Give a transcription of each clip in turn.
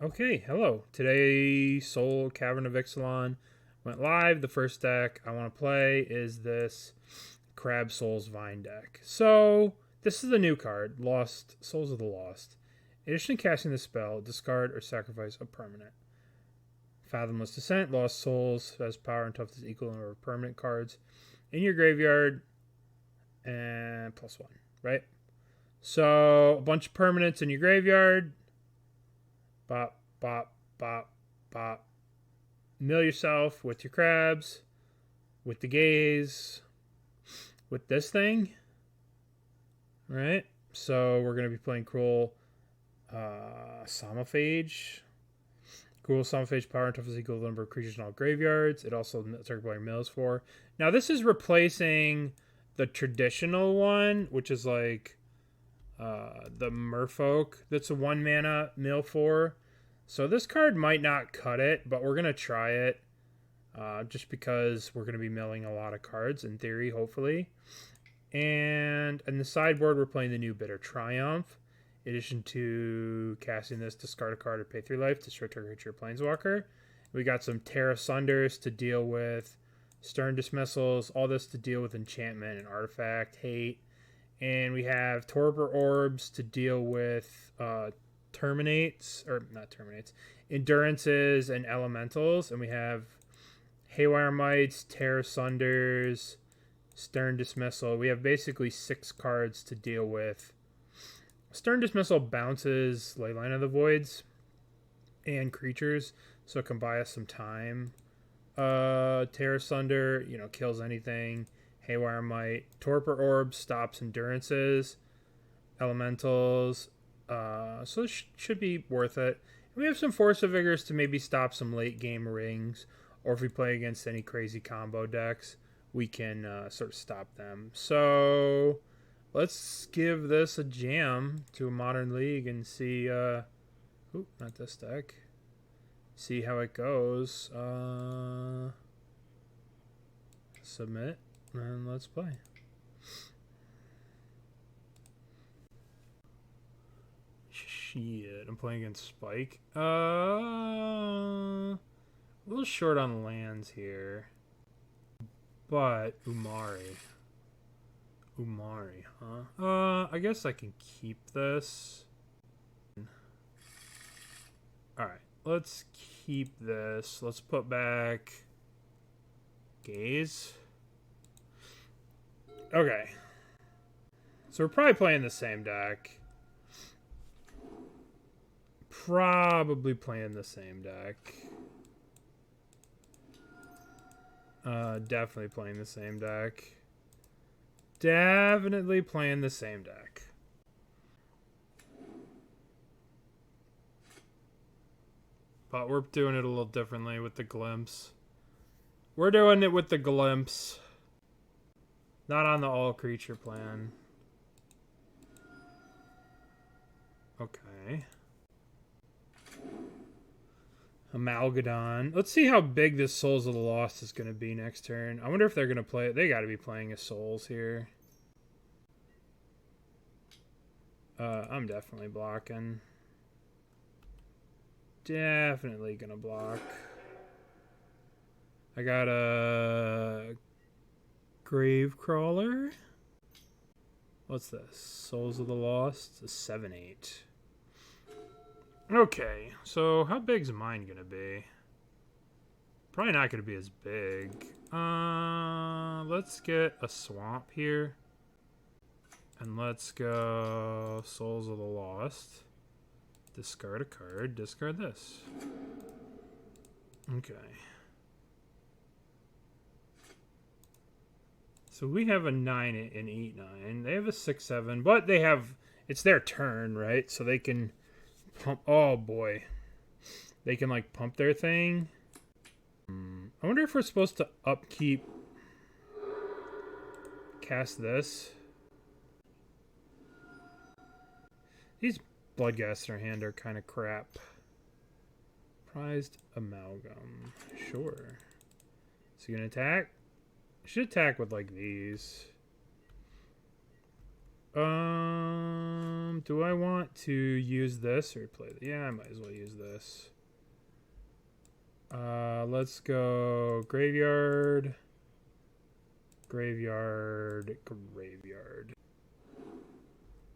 Okay, hello. Today, Soul Cavern of Ixalan went live. The first deck I want to play is this CrabSoulVine deck. So, this is the new card, Lost Souls of the Lost. In addition to casting the spell, discard or sacrifice a permanent. Fathomless Descent, Lost Souls has power and toughness equal to the number of permanent cards in your graveyard, and +1, right? So, a bunch of permanents in your graveyard. Bop, bop, bop, bop. Mill yourself with your crabs, with the gaze, with this thing. Right? So we're going to be playing Cruel Somnophage. Cruel Somnophage power and toughness equal to the number of creatures in all graveyards. It also target player mills for. Now this is replacing the traditional one, which is like the Merfolk. That's a 1 mana mill for. So this card might not cut it, but we're going to try it just because we're going to be milling a lot of cards in theory, hopefully. And in the sideboard, we're playing the new Bitter Triumph. In addition to casting this, discard a card or pay 3 life to destroy target creature or planeswalker. We got some Tear Asunders to deal with Stern Dismissals, all this to deal with enchantment and artifact, hate. And we have Torpor Orbs to deal with endurances and elementals. And we have Haywire Mites, Tear Asunders, Stern Dismissal. We have basically 6 cards to deal with. Stern Dismissal bounces Leyline of the Voids and creatures, so it can buy us some time. Tear Asunder, kills anything. Haywire Mite. Torpor Orb stops endurances, elementals. So this should be worth it. And we have some Force of Vigors to maybe stop some late game rings, or if we play against any crazy combo decks, we can sort of stop them. So let's give this a jam to a Modern League and see. Not this deck. See how it goes. Submit. And let's play. Shit, I'm playing against Spike. A little short on lands here. But Umari, huh? I guess I can keep this. Alright, let's keep this. Let's put back Gaze. Okay. So we're probably playing the same deck. Probably playing the same deck. Definitely playing the same deck. Definitely playing the same deck. But we're doing it a little differently with the Glimpse. We're doing it with the Glimpse. Not on the all creature plan. Okay. Amalgadon. Let's see how big this Souls of the Lost is going to be next turn. I wonder if they're going to play it. They got to be playing a Souls here. I'm definitely blocking. Definitely going to block. I got a Gravecrawler. What's this? Souls of the Lost. A 7/8. Okay, so how big's mine gonna be? Probably not gonna be as big. Let's get a swamp here. And let's go Souls of the Lost. Discard a card. Discard this. Okay. So we have a 9 and 8/9. They have a 6/7, but they have, it's their turn, right? So they can pump. Oh boy, they can like pump their thing. I wonder if we're supposed to upkeep, cast this. These Bloodghast in our hand are kind of crap. Prized Amalgam. Sure. Is he gonna attack? Should attack with like these. Do I want to use this or play? Yeah, I might as well use this. Let's go graveyard, graveyard, graveyard.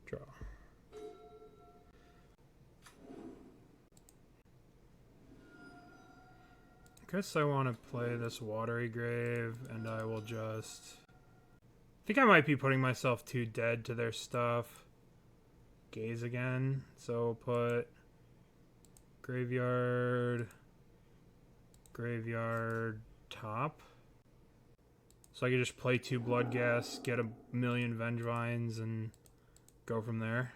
Draw. I guess I want to play this Watery Grave, and I will just... I think I might be putting myself too dead to their stuff. Gaze again. So put graveyard, graveyard, top. So I could just play 2 Bloodghast, get a million Vengevines, and go from there.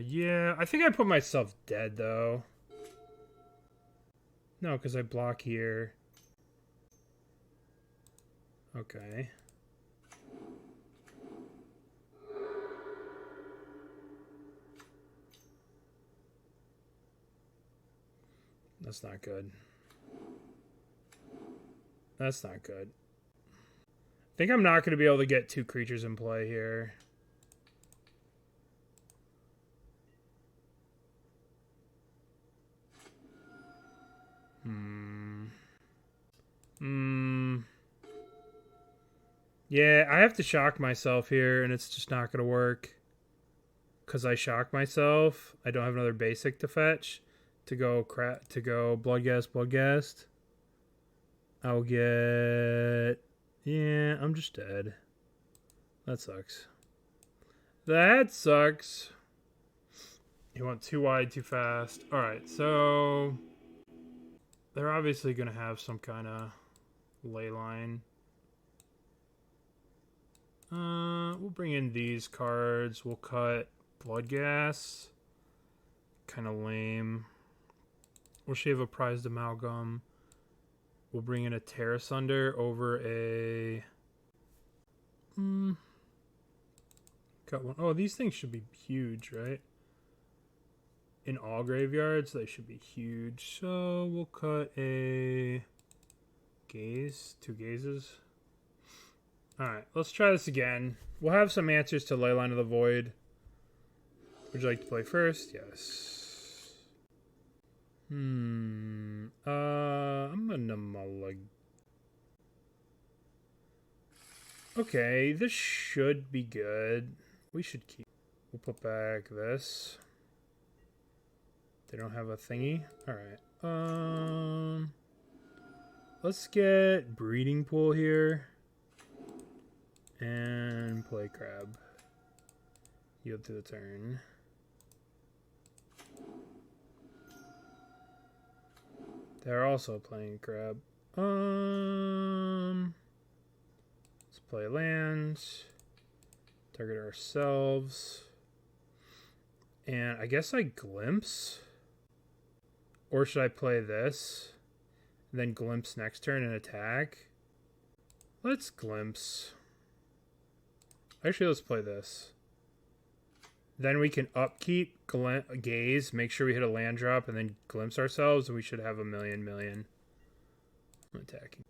Yeah, I think I put myself dead, though. No, because I block here. Okay. That's not good. That's not good. I think I'm not going to be able to get 2 creatures in play here. Yeah, I have to shock myself here, and it's just not going to work. Because I shock myself. I don't have another basic to fetch. To go Bloodghast, Bloodghast. I'll get... Yeah, I'm just dead. That sucks. That sucks. You went too wide too fast. Alright, so... They're obviously going to have some kind of ley line. We'll bring in these cards. We'll cut Bloodghast. Kind of lame. We'll shave a Prized Amalgam. We'll bring in a Tear Asunder over a... Cut one. Oh, these things should be huge, right? In all graveyards, they should be huge. So we'll cut a gaze, 2 gazes. Alright, let's try this again. We'll have some answers to Leyline of the Void. Would you like to play first? Yes. I'm gonna mulligan. Okay, this should be good. We should keep... We'll put back this. They don't have a thingy? Alright. Let's get Breeding Pool here. And play Crab. Yield to the turn. They're also playing Crab. Let's play lands. Target ourselves. And I guess I glimpse. Or should I play this? And then glimpse next turn and attack? Let's glimpse. Actually, let's play this. Then we can upkeep, gaze, make sure we hit a land drop, and then glimpse ourselves, and we should have a million. I'm attacking.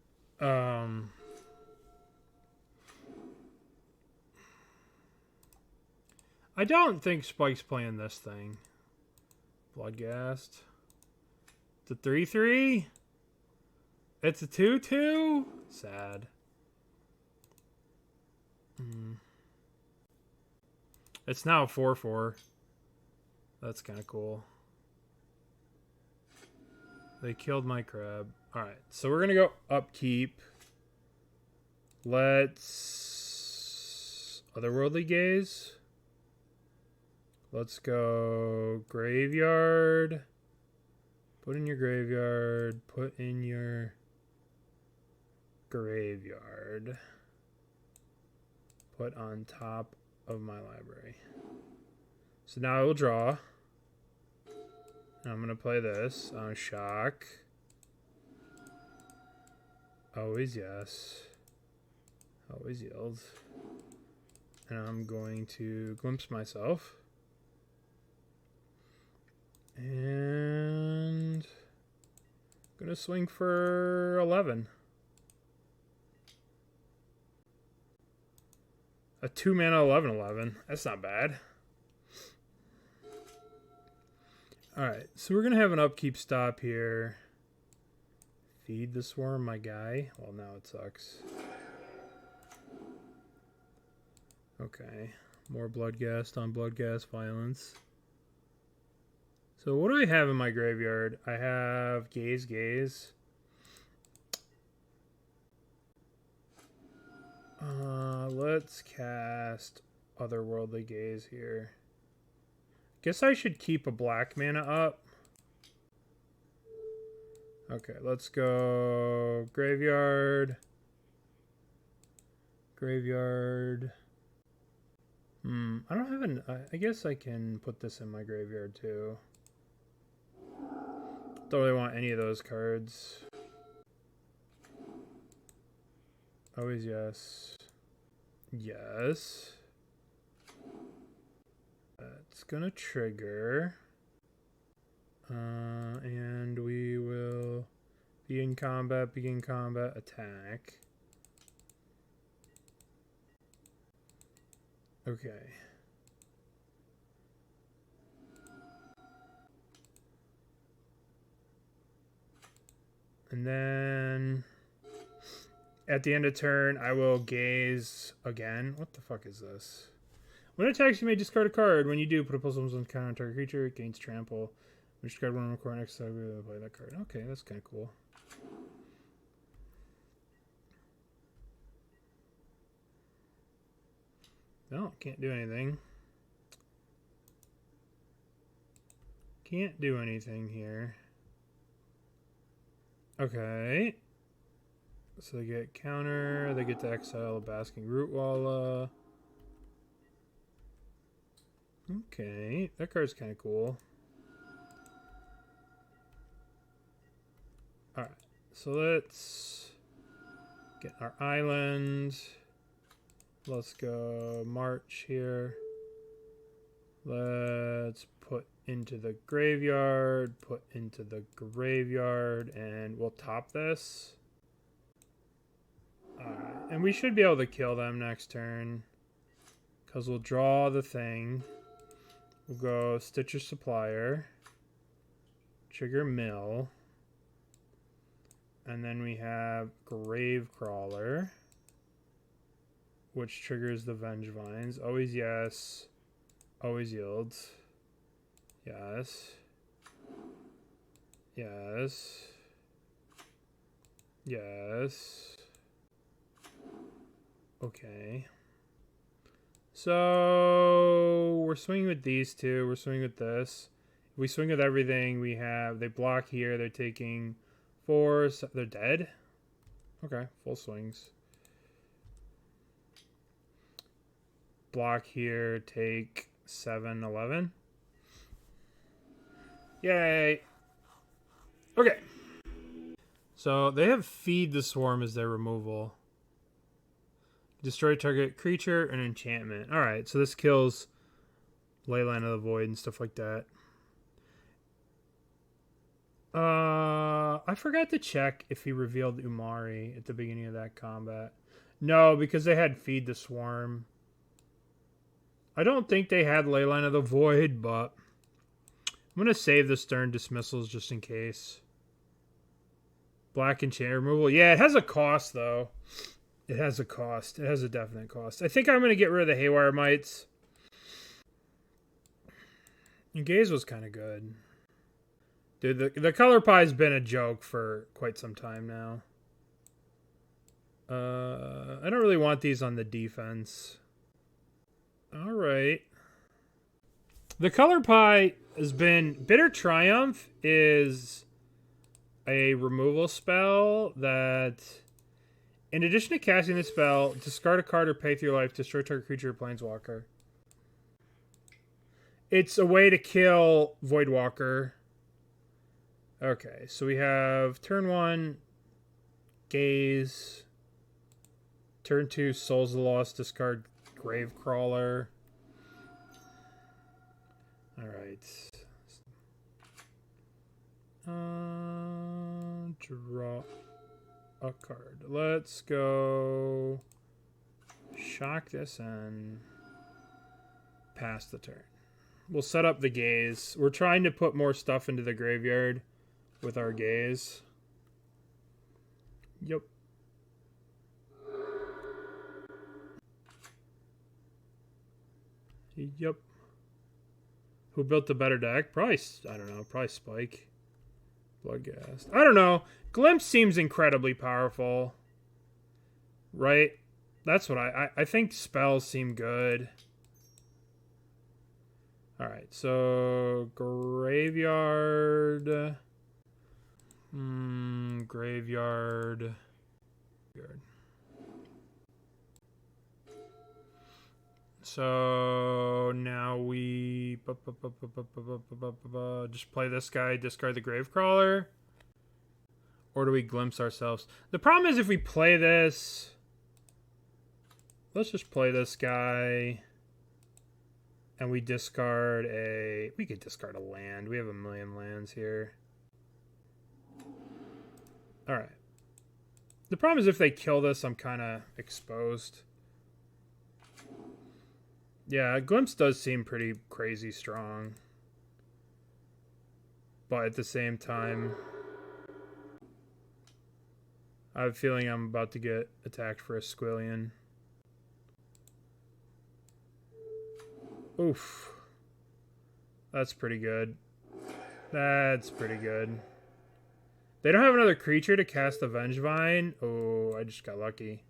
I don't think Spike's playing this thing. Bloodghast. It's a 3/3? It's a 2/2? Sad. It's now a 4/4. That's kind of cool. They killed my crab. Alright, so we're going to go upkeep. Let's... Otherworldly Gaze. Let's go graveyard. Put in your graveyard. Put in your graveyard. Put on top of my library. So now I will draw. And I'm going to play this. Shock. Always yes. Always yield. And I'm going to glimpse myself. And I'm going to swing for 11. A 2-mana 11/11. That's not bad. Alright, so we're going to have an upkeep stop here. Feed the Swarm, my guy. Well, now it sucks. Okay. More Bloodghast on Bloodghast Violence. So what do I have in my graveyard? I have Gaze. Let's cast Otherworldly Gaze here. Guess I should keep a black mana up. Okay, let's go graveyard. I don't have an... I guess I can put this in my graveyard too. Don't really want any of those cards. Always yes. Yes. That's gonna trigger. And we will begin combat, attack. Okay. And then at the end of turn, I will gaze again. What the fuck is this? When it attacks, you may discard a card. When you do, put a puzzle on counter on target creature. It gains trample. When you discard one on the corner next time, we play that card. Okay, that's kind of cool. No, can't do anything. Can't do anything here. Okay. So they get counter. They get to exile a Basking Rootwalla. Okay, that card's kind of cool. Alright, so let's get our island. Let's go march here. Let's put into the graveyard, and we'll top this. Alright, and we should be able to kill them next turn. Because we'll draw the thing. We'll go Stitcher Supplier. Trigger Mill. And then we have Gravecrawler, which triggers the Vengevines. Always yes. Always yields. Yes. Yes. Yes. Okay. So we're swinging with these two. We're swinging with this. If we swing with everything, we have... They block here. They're taking 4. They're dead? Okay. Full swings. Block here. Take 7, 11. Yay. Okay. So they have Feed the Swarm as their removal. Destroy target creature and enchantment. Alright, so this kills Leyline of the Void and stuff like that. I forgot to check if he revealed Umari at the beginning of that combat. No, because they had Feed the Swarm. I don't think they had Leyline of the Void, but I'm going to save the Stern Dismissals just in case. Black enchant removal. Yeah, it has a cost, though. It has a cost. It has a definite cost. I think I'm going to get rid of the Haywire Mites. And Gaze was kind of good. Dude, the color pie's been a joke for quite some time now. I don't really want these on the defense. Alright. The color pie has been... Bitter Triumph is a removal spell that... In addition to casting this spell, discard a card or pay through your life, destroy target creature or planeswalker. It's a way to kill Voidwalker. Okay, so we have turn 1, Gaze. Turn 2, Souls of the Lost, discard Gravecrawler. Alright. Draw a card. Let's go shock this and pass the turn. We'll set up the Gaze. We're trying to put more stuff into the graveyard with our Gaze. Yep. Yep. Who built the better deck? Probably, I don't know, probably Spike. Bloodghast. I don't know. Glimpse seems incredibly powerful. Right? That's what I think spells seem good. Alright, so graveyard. Graveyard. So now we just play this guy, discard the Gravecrawler. Or do we glimpse ourselves? The problem is if we play this... Let's just play this guy. And we discard a... We could discard a land. We have 1 million lands here. Alright. The problem is if they kill this, I'm kind of exposed. Yeah, Glimpse does seem pretty crazy strong. But at the same time... I have a feeling I'm about to get attacked for a Squillion. Oof. That's pretty good. That's pretty good. They don't have another creature to cast the Vengevine. Oh, I just got lucky.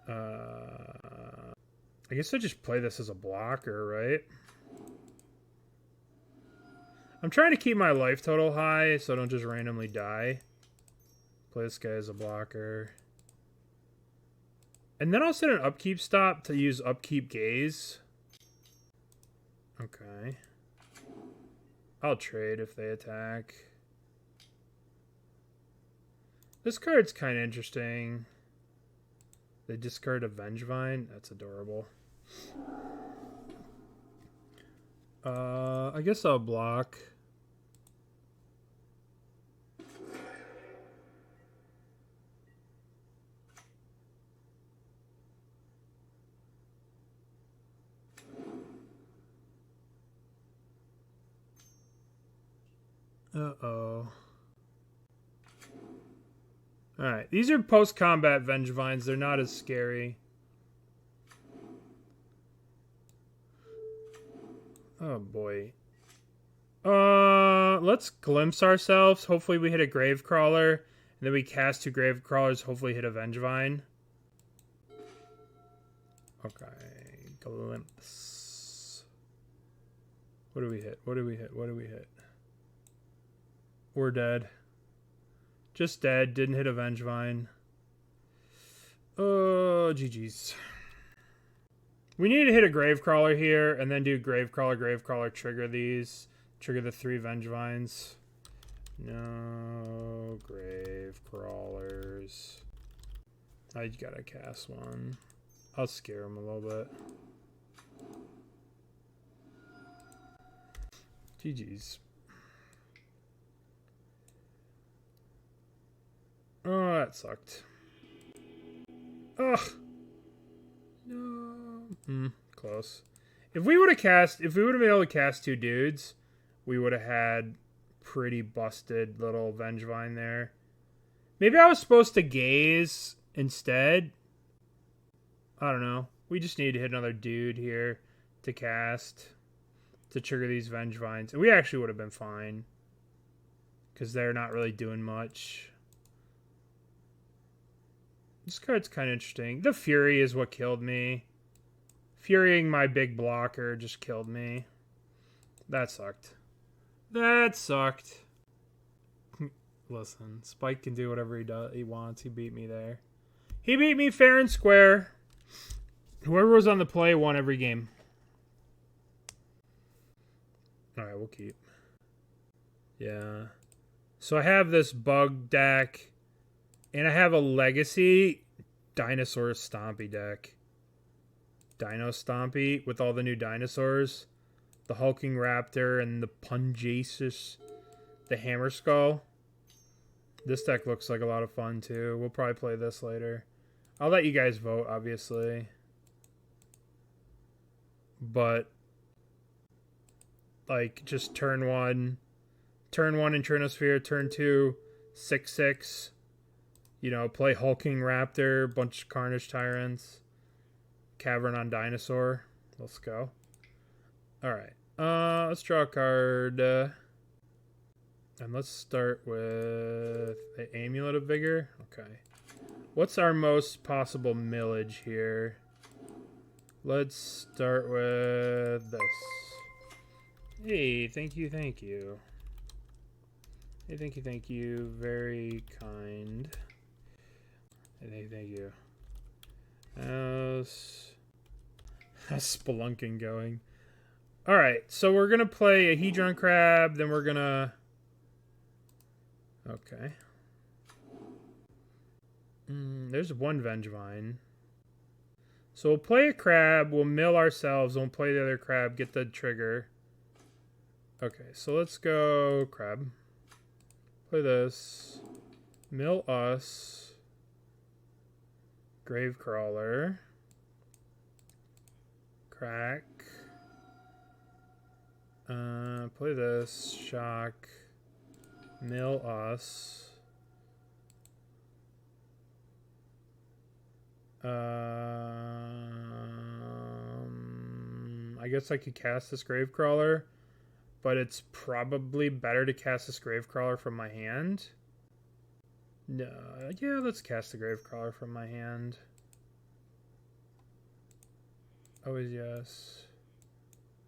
I guess I just play this as a blocker, right? I'm trying to keep my life total high so I don't just randomly die. Play this guy as a blocker. And then I'll set an upkeep stop to use upkeep Gaze. Okay. I'll trade if they attack. This card's kind of interesting. They discard a Vengevine. That's adorable. I guess I'll block. Uh-oh. Alright, these are post-combat Vengevines. They're not as scary. Oh, boy. Let's glimpse ourselves. Hopefully we hit a Gravecrawler. And then we cast 2 Gravecrawlers. Hopefully hit a Vengevine. Okay. Glimpse. What do we hit? What do we hit? What do we hit? We're dead. Just dead. Didn't hit a Vengevine. Oh, GG's. We need to hit a Gravecrawler here, and then do Gravecrawler, Gravecrawler, trigger these. Trigger the 3 Vengevines. No Gravecrawlers. I gotta cast one. I'll scare him a little bit. GG's. Oh, that sucked. Ugh. No. Close. If we would have been able to cast 2 dudes, we would have had pretty busted little Vengevine there. Maybe I was supposed to Gaze instead. I don't know. We just need to hit another dude here to cast to trigger these Vengevines. And we actually would have been fine. Because they're not really doing much. This card's kind of interesting. The Fury is what killed me. Furying my big blocker just killed me. That sucked. That sucked. Listen, Spike can do whatever he wants. He beat me there. He beat me fair and square. Whoever was on the play won every game. Alright, we'll keep. Yeah. So I have this bug deck. And I have a Legacy Dinosaur Stompy deck. Dino Stompy with all the new dinosaurs. The Hulking Raptor and the Punjasis. The Hammer Skull. This deck looks like a lot of fun too. We'll probably play this later. I'll let you guys vote, obviously. But like just turn 1 in Trinosphere, turn 2, 6/6. You know, play Hulking Raptor, bunch of Carnage Tyrants, Cavern on Dinosaur. Let's go. Alright. Let's draw a card. And let's start with the Amulet of Vigor. Okay. What's our most possible millage here? Let's start with this. Hey, thank you, thank you. Hey, thank you. Very kind. Hey, thank you. How's spelunking going? Alright, so we're going to play a Hedron Crab, then we're going to... Okay. There's one Vengevine. So we'll play a crab, we'll mill ourselves, and we'll play the other crab, get the trigger. Okay, so let's go crab. Play this. Mill us. Gravecrawler. Crack. Play this. Shock. Mill us. I guess I could cast this Gravecrawler, but it's probably better to cast this Gravecrawler from my hand. No, yeah, let's cast the Gravecrawler from my hand. Always yes.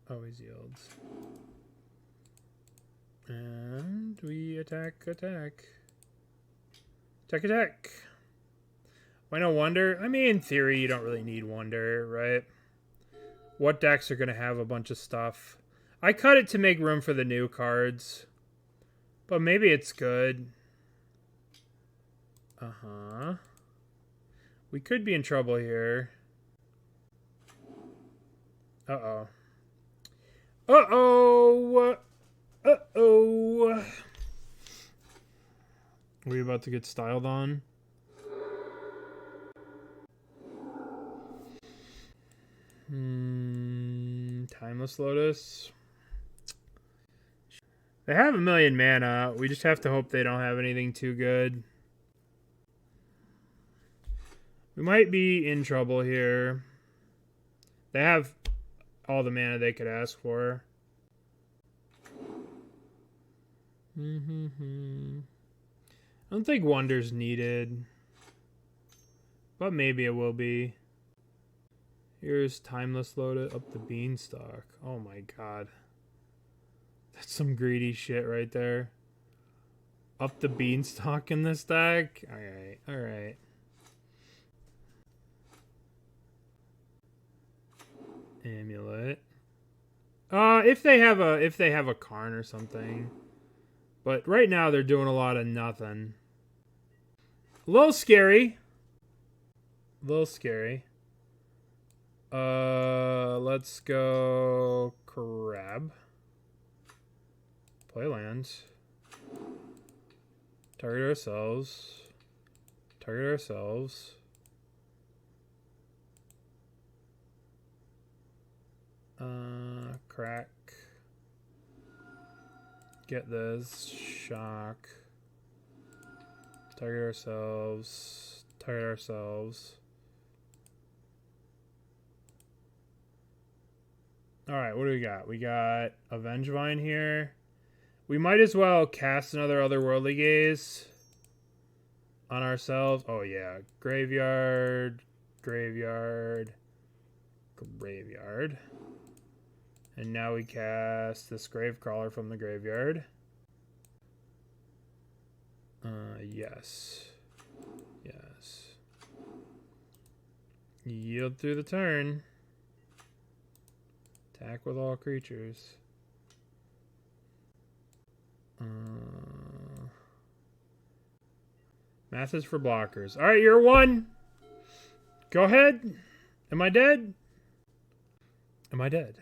Always yields. And we attack. Attack. Why no Wonder? I mean, in theory, you don't really need Wonder, right? What decks are going to have a bunch of stuff? I cut it to make room for the new cards. But maybe it's good. Uh-huh. We could be in trouble here. Uh-oh. Uh-oh! Uh-oh! Are we about to get styled on? Timeless Lotus. They have 1,000,000 mana. We just have to hope they don't have anything too good. We might be in trouble here. They have all the mana they could ask for. I don't think Wonder's needed. But maybe it will be. Here's Timeless Lotus up the Beanstalk. Oh my god. That's some greedy shit right there. Up the Beanstalk in this deck? Alright, alright. Amulet. If they have a Karn or something. But right now they're doing a lot of nothing. A little scary. A little scary. Let's go crab. Play land. Target ourselves. Target ourselves. Crack. Get this. Shock. Target ourselves. Target ourselves. Alright, what do we got? We got a Vengevine here. We might as well cast another Otherworldly Gaze on ourselves. Oh yeah, graveyard, graveyard, graveyard. And now we cast this Gravecrawler from the graveyard. Yes. Yes. Yield through the turn. Attack with all creatures. Math is for blockers. Alright, you're 1. Go ahead. Am I dead? Am I dead?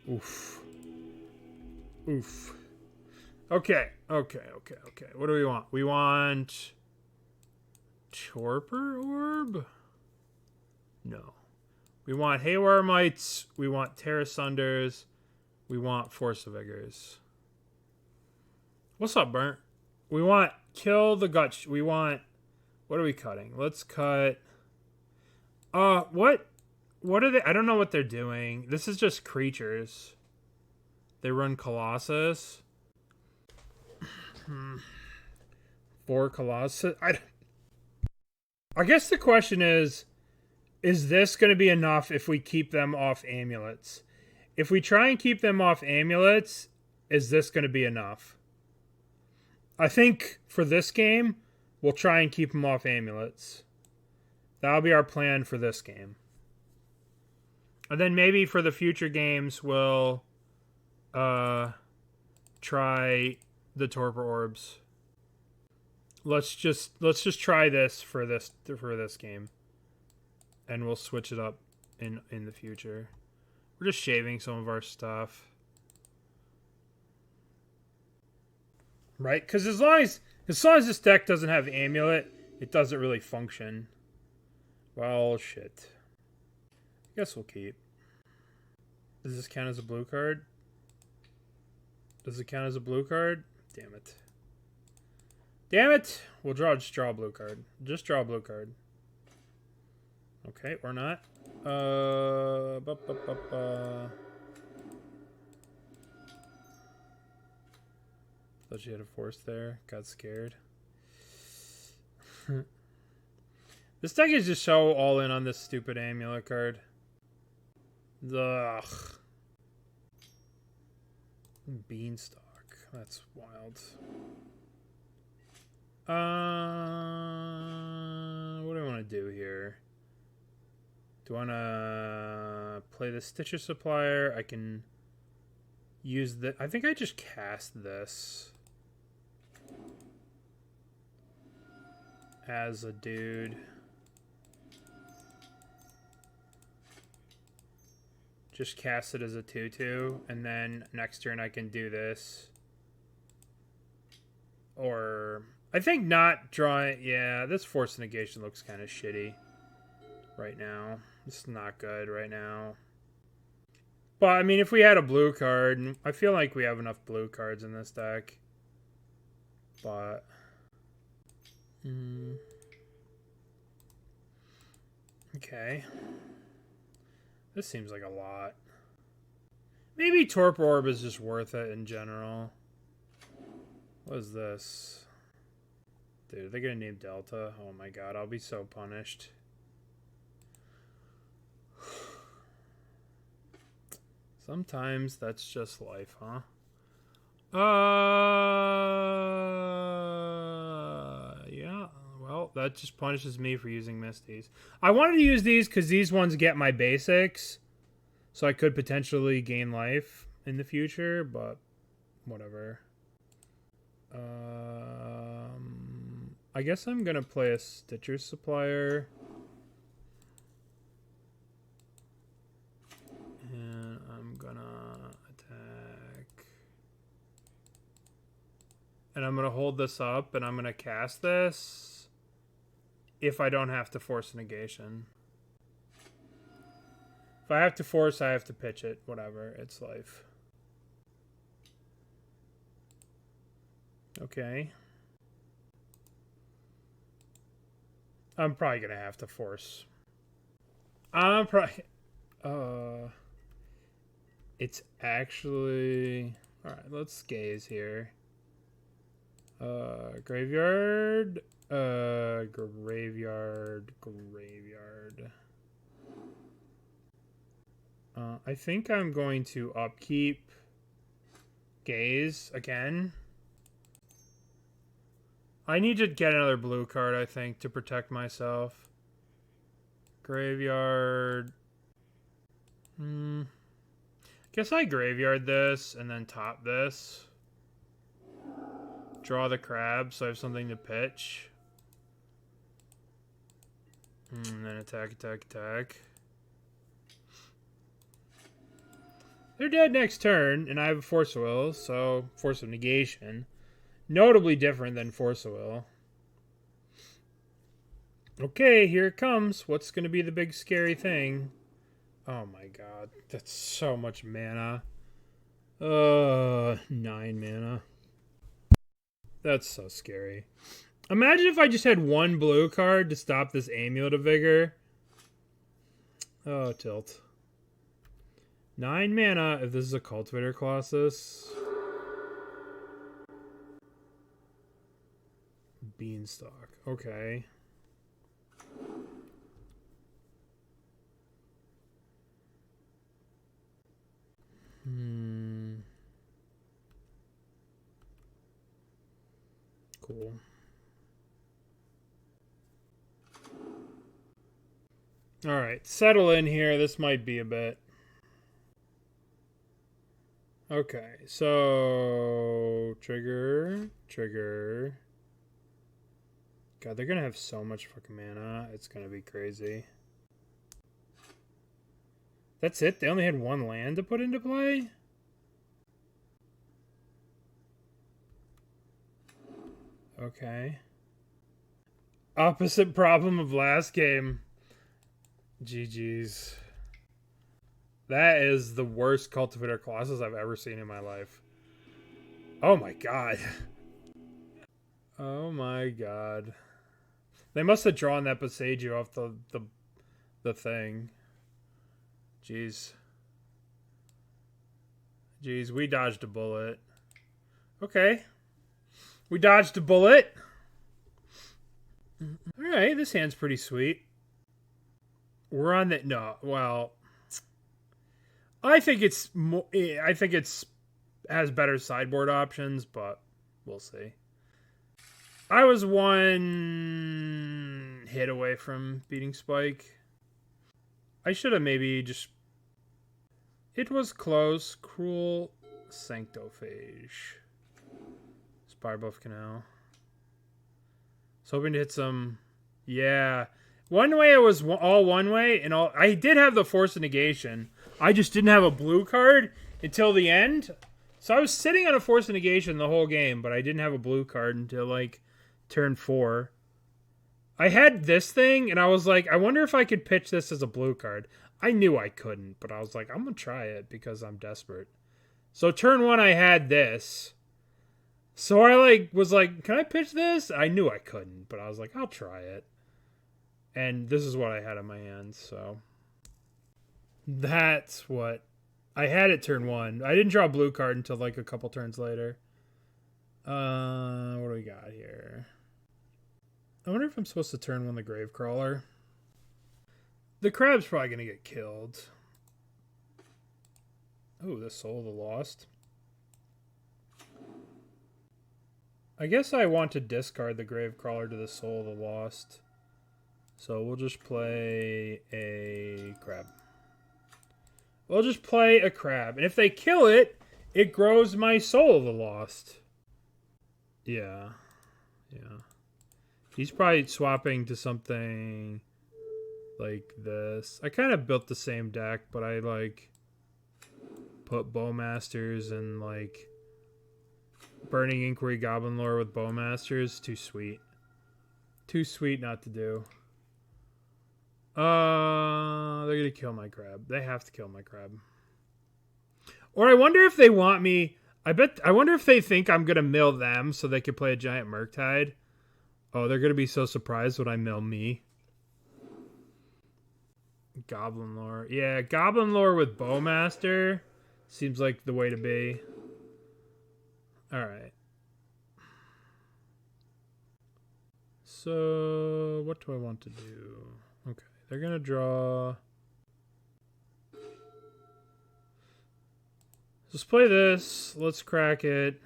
Oof. Oof. Okay. What do we want? We want Torpor Orb? No. We want Haywire Mites. We want Tear Asunders. We want Force of Vigors. What's up, Burnt? We want kill the gut. We want... What are we cutting? Let's cut... What? What are they? I don't know what they're doing. This is just creatures. They run Colossus. 4 Colossus. I guess the question is this going to be enough if we keep them off amulets? If we try and keep them off amulets, is this going to be enough? I think for this game, we'll try and keep them off amulets. That'll be our plan for this game. And then maybe for the future games, we'll try the Torpor Orbs. Let's just try this for this game, and we'll switch it up in the future. We're just shaving some of our stuff, right? Because as long as this deck doesn't have Amulet, it doesn't really function. Well, shit. I guess we'll keep. Does this count as a blue card? Does it count as a blue card? Damn it. Damn it! We'll just draw a blue card. Just draw a blue card. Okay, or not. Thought you had a force there. Got scared. This deck is just so all in on this stupid amulet card. Ugh. Beanstalk. That's wild. What do I want to do here? Do I want to play the Stitcher Supplier? I can use the... I think I just cast this as a dude. Just cast it as a 2/2, and then next turn I can do this. Or... I think not drawing... Yeah, this Force of Negation looks kind of shitty right now. It's not good right now. But, I mean, if we had a blue card... I feel like we have enough blue cards in this deck. But... Okay. This seems like a lot. Maybe Torpor Orb is just worth it in general. What is this? Dude, they're gonna name Delta. Oh my god, I'll be so punished. Sometimes that's just life, huh? Yeah. Well, that just punishes me for using Misties. I wanted to use these because these ones get my basics. So I could potentially gain life in the future, but whatever. I guess I'm going to play a Stitcher Supplier. And I'm going to attack. And I'm going to hold this up, and I'm going to cast this. If I don't have to force negation. If I have to force, I have to pitch it. Whatever. It's life. Okay. I'm probably going to have to force. I'm probably... it's actually... Alright, let's gaze here. Graveyard... Graveyard. I think I'm going to upkeep Gaze again. I need to get another blue card, I think, to protect myself. Graveyard. Guess I graveyard this and then top this. Draw the crab so I have something to pitch. And then attack. They're dead next turn, and I have a Force of Will, so Force of Negation. Notably different than Force of Will. Okay, here it comes. What's going to be the big scary thing? Oh my god, that's so much mana. 9 mana. That's so scary. Imagine if I just had one blue card to stop this Amulet of Vigor. Oh, tilt. 9 mana if this is a Cultivator Colossus. Beanstalk. Okay. Cool. Alright, settle in here. This might be a bit. Okay, so... Trigger. God, they're gonna have so much fucking mana. It's gonna be crazy. That's it? They only had one land to put into play? Okay. Opposite problem of last game. GG's. That is the worst Cultivator Colossus I've ever seen in my life. Oh my god. Oh my god. They must have drawn that Passaggio off the thing. Jeez. Jeez, we dodged a bullet. Okay. We dodged a bullet. Alright, this hand's pretty sweet. We're on that. No, well, I think it's more. I think it's has better sideboard options, but we'll see. I was one hit away from beating Spike. I should have maybe just. It was close. Cruel Somnophage. Spirebuff Canal. I was hoping to hit some. Yeah. One way it was all one way, and all I did have the Force of Negation. I just didn't have a blue card until the end. So I was sitting on a Force of Negation the whole game, but I didn't have a blue card until like turn 4. I had this thing, and I was like, I wonder if I could pitch this as a blue card. I knew I couldn't, but I was like, I'm gonna try it because I'm desperate. So turn 1, I had this. So I was like, can I pitch this? I knew I couldn't, but I was like, I'll try it. And this is what I had in my hands, so. That's what. I had it turn 1. I didn't draw a blue card until like a couple turns later. What do we got here? I wonder if I'm supposed to turn 1 the Gravecrawler. The crab's probably going to get killed. Oh, the Soul of the Lost. I guess I want to discard the Gravecrawler to the Soul of the Lost. So we'll just play a crab. We'll just play a crab. And if they kill it, it grows my Soul of the Lost. Yeah. Yeah. He's probably swapping to something like this. I kind of built the same deck, but I like put Bowmasters and like Burning Inquiry Goblin Lore with Bowmasters. Too sweet. Too sweet not to do. They're gonna kill my crab. They have to kill my crab. Or I wonder if they want me. I wonder if they think I'm gonna mill them so they can play a giant Murktide. Oh, they're gonna be so surprised when I mill me. Goblin Lore. Yeah, Goblin Lore with Bowmaster seems like the way to be. Alright. So, what do I want to do? Okay, they're going to draw. Let's play this. Let's crack it.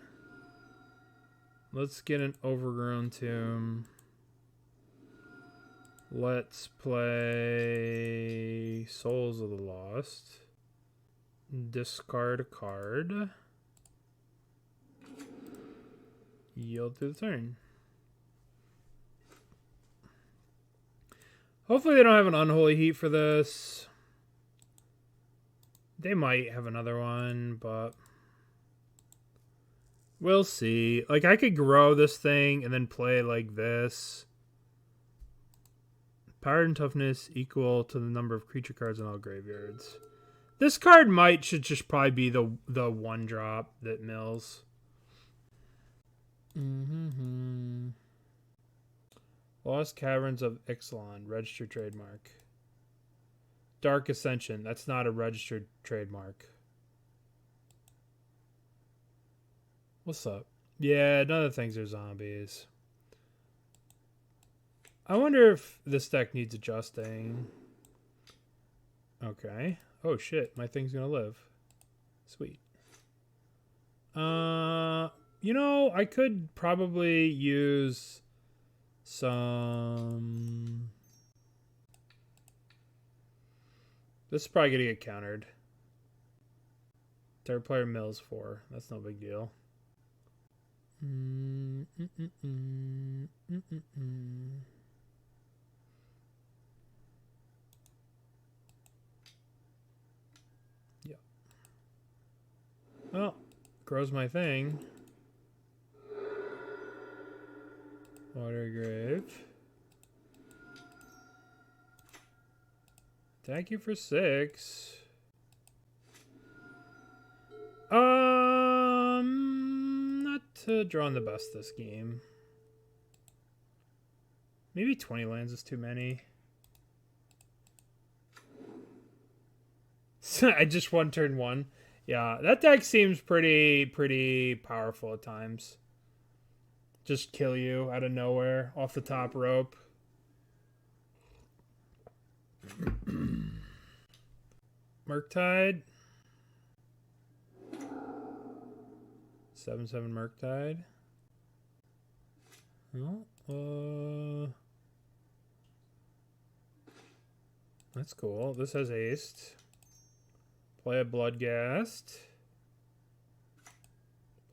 Let's get an Overgrown Tomb. Let's play Souls of the Lost. Discard a card. Yield through the turn. Hopefully they don't have an Unholy Heat for this. They might have another one, but we'll see. Like, I could grow this thing and then play like this. Power and toughness equal to the number of creature cards in all graveyards. This card should just probably be the one drop that mills. Lost Caverns of Ixalan, registered trademark. Dark Ascension, that's not a registered trademark. What's up? Yeah, none of the things are zombies. I wonder if this deck needs adjusting. Okay. Oh shit, my thing's gonna live. Sweet. You know, I could probably use some... This is probably gonna get countered. Third player mills 4. That's no big deal. Yeah. Well, grows my thing. Watery Grave. Thank you for 6. Not drawing the best this game. Maybe 20 lands is too many. I just won turn 1. Yeah, that deck seems pretty powerful at times. Just kill you out of nowhere, off the top rope. Murktide. 7/7 Murktide. Oh, that's cool. This has aced. Play a Bloodghast.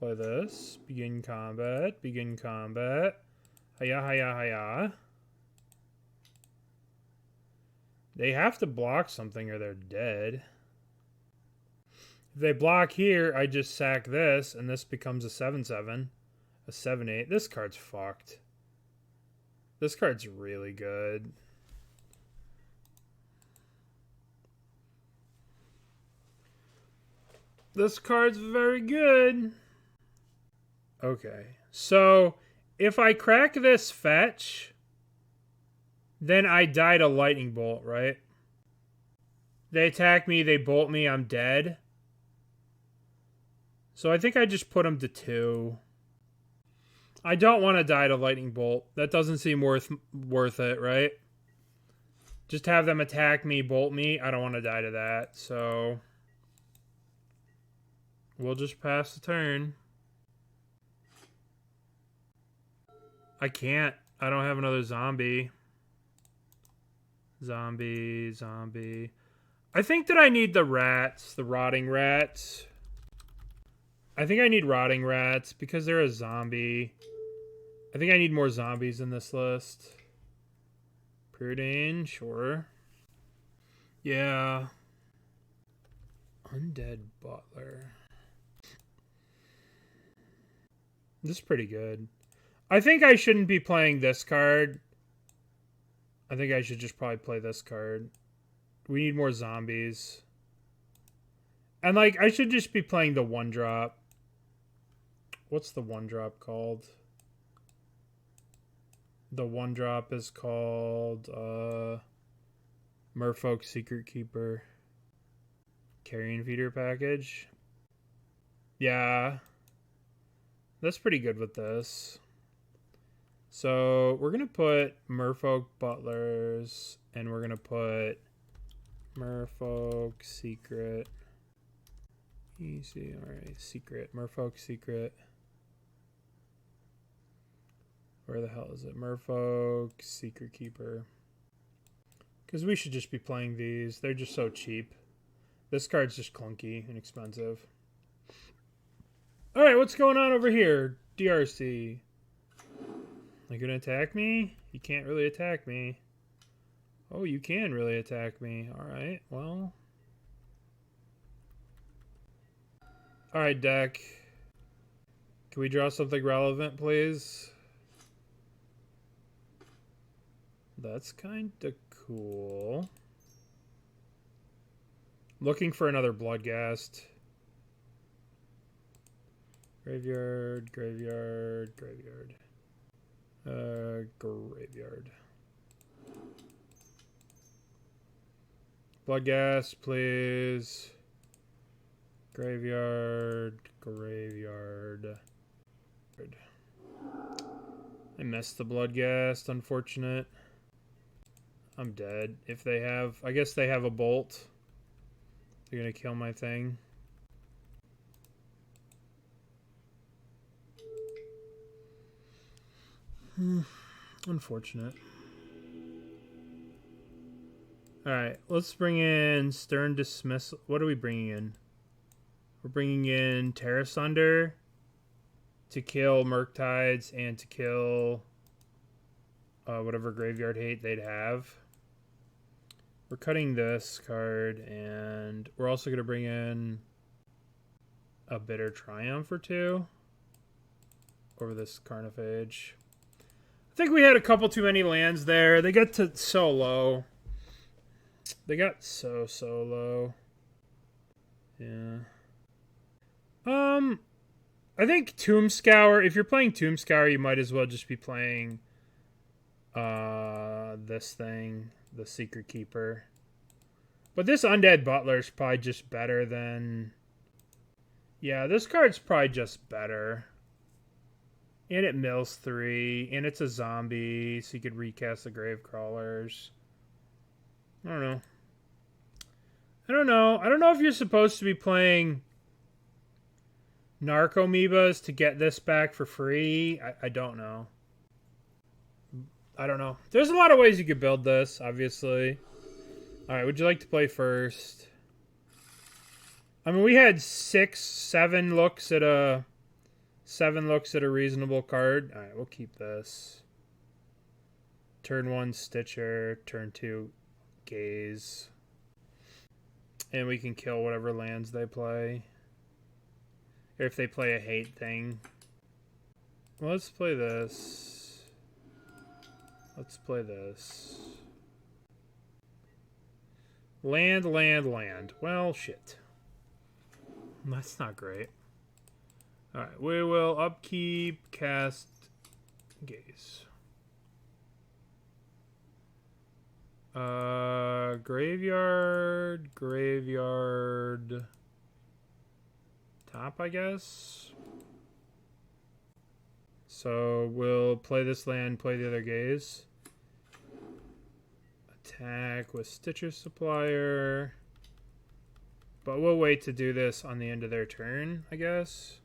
Play this. Begin combat. Begin combat. Hiya, hiya, hiya. They have to block something or they're dead. If they block here, I just sack this, and this becomes a 7/7. A 7/8. This card's fucked. This card's really good. This card's very good. Okay. So, if I crack this fetch, then I die to Lightning Bolt, right? They attack me, they bolt me, I'm dead. So I think I just put them to 2. I don't want to die to Lightning Bolt. That doesn't seem worth it, right? Just have them attack me, bolt me. I don't want to die to that, so we'll just pass the turn. I can't. I don't have another zombie. Zombie. I think that I need the rats, the rotting rats. I think I need rotting rats because they're a zombie. I think I need more zombies in this list. Preordain, sure. Yeah. Undead Butler. This is pretty good. I think I shouldn't be playing this card. I think I should just probably play this card. We need more zombies. And, like, I should just be playing the 1-drop. What's the 1-drop called? The 1-drop is called Merfolk Secret Keeper. Carrion Feeder package. Yeah. That's pretty good with this. So we're going to put Merfolk Butlers and we're going to put Merfolk Secret. Easy. Alright, Secret. Merfolk Secret. Where the hell is it? Merfolk Secret Keeper. Because we should just be playing these. They're just so cheap. This card's just clunky and expensive. Alright, what's going on over here? DRC. You gonna attack me? You can't really attack me. Oh, you can really attack me. Alright, well. Alright, deck. Can we draw something relevant, please? That's kind of cool. Looking for another Bloodghast. Graveyard, graveyard, graveyard. Graveyard. Bloodghast, please. Graveyard, graveyard. I missed the Bloodghast, unfortunate. I'm dead. If they have, I guess they have a bolt. They're gonna kill my thing. Unfortunate. Alright, let's bring in Stern Dismissal. What are we bringing in? We're bringing in Tear Asunder to kill Murktides and to kill whatever graveyard hate they'd have. We're cutting this card, and we're also going to bring in a Bitter Triumph or two over this Carnophage. I think we had a couple too many lands there. They got to so low. They got so low. Yeah. I think Tomb Scour, if you're playing Tomb Scour, you might as well just be playing this thing, the Secret Keeper. But this Undead Butler is probably just better than... Yeah, this card's probably just better. And it mills 3, and it's a zombie, so you could recast the Gravecrawlers. I don't know. I don't know if you're supposed to be playing Narcomoebas to get this back for free. I don't know. I don't know. There's a lot of ways you could build this, obviously. Alright, would you like to play first? I mean, we had 7 looks at a reasonable card. Alright, we'll keep this. Turn 1, Stitcher. Turn 2, Gaze. And we can kill whatever lands they play. Or if they play a hate thing. Well, let's play this. Let's play this. Land, land, land. Well, shit. That's not great. Alright, we will upkeep, cast, Gaze. Graveyard, graveyard, top, I guess. So we'll play this land, play the other Gaze. Attack with Stitcher Supplier. But we'll wait to do this on the end of their turn, I guess.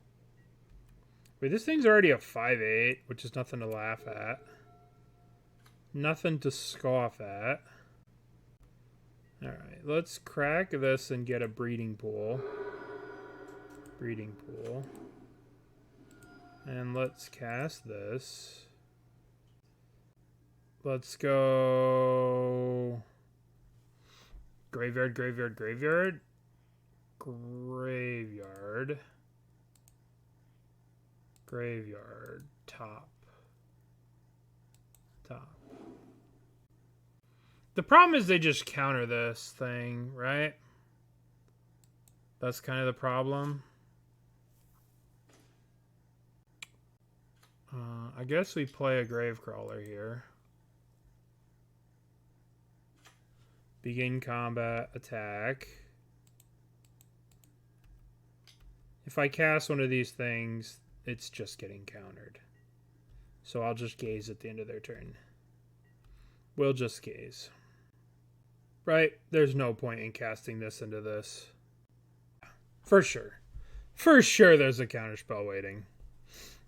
Wait, this thing's already a 5/8, which is nothing to laugh at. Nothing to scoff at. Alright, let's crack this and get a breeding pool. Breeding pool. And let's cast this. Let's go... Graveyard, graveyard, graveyard. Graveyard. Graveyard. Top. Top. The problem is they just counter this thing, right? That's kind of the problem. I guess we play a Gravecrawler here. Begin combat, attack. If I cast one of these things, it's just getting countered. So I'll just Gaze at the end of their turn. We'll just Gaze. Right? There's no point in casting this into this. For sure. For sure there's a counterspell waiting.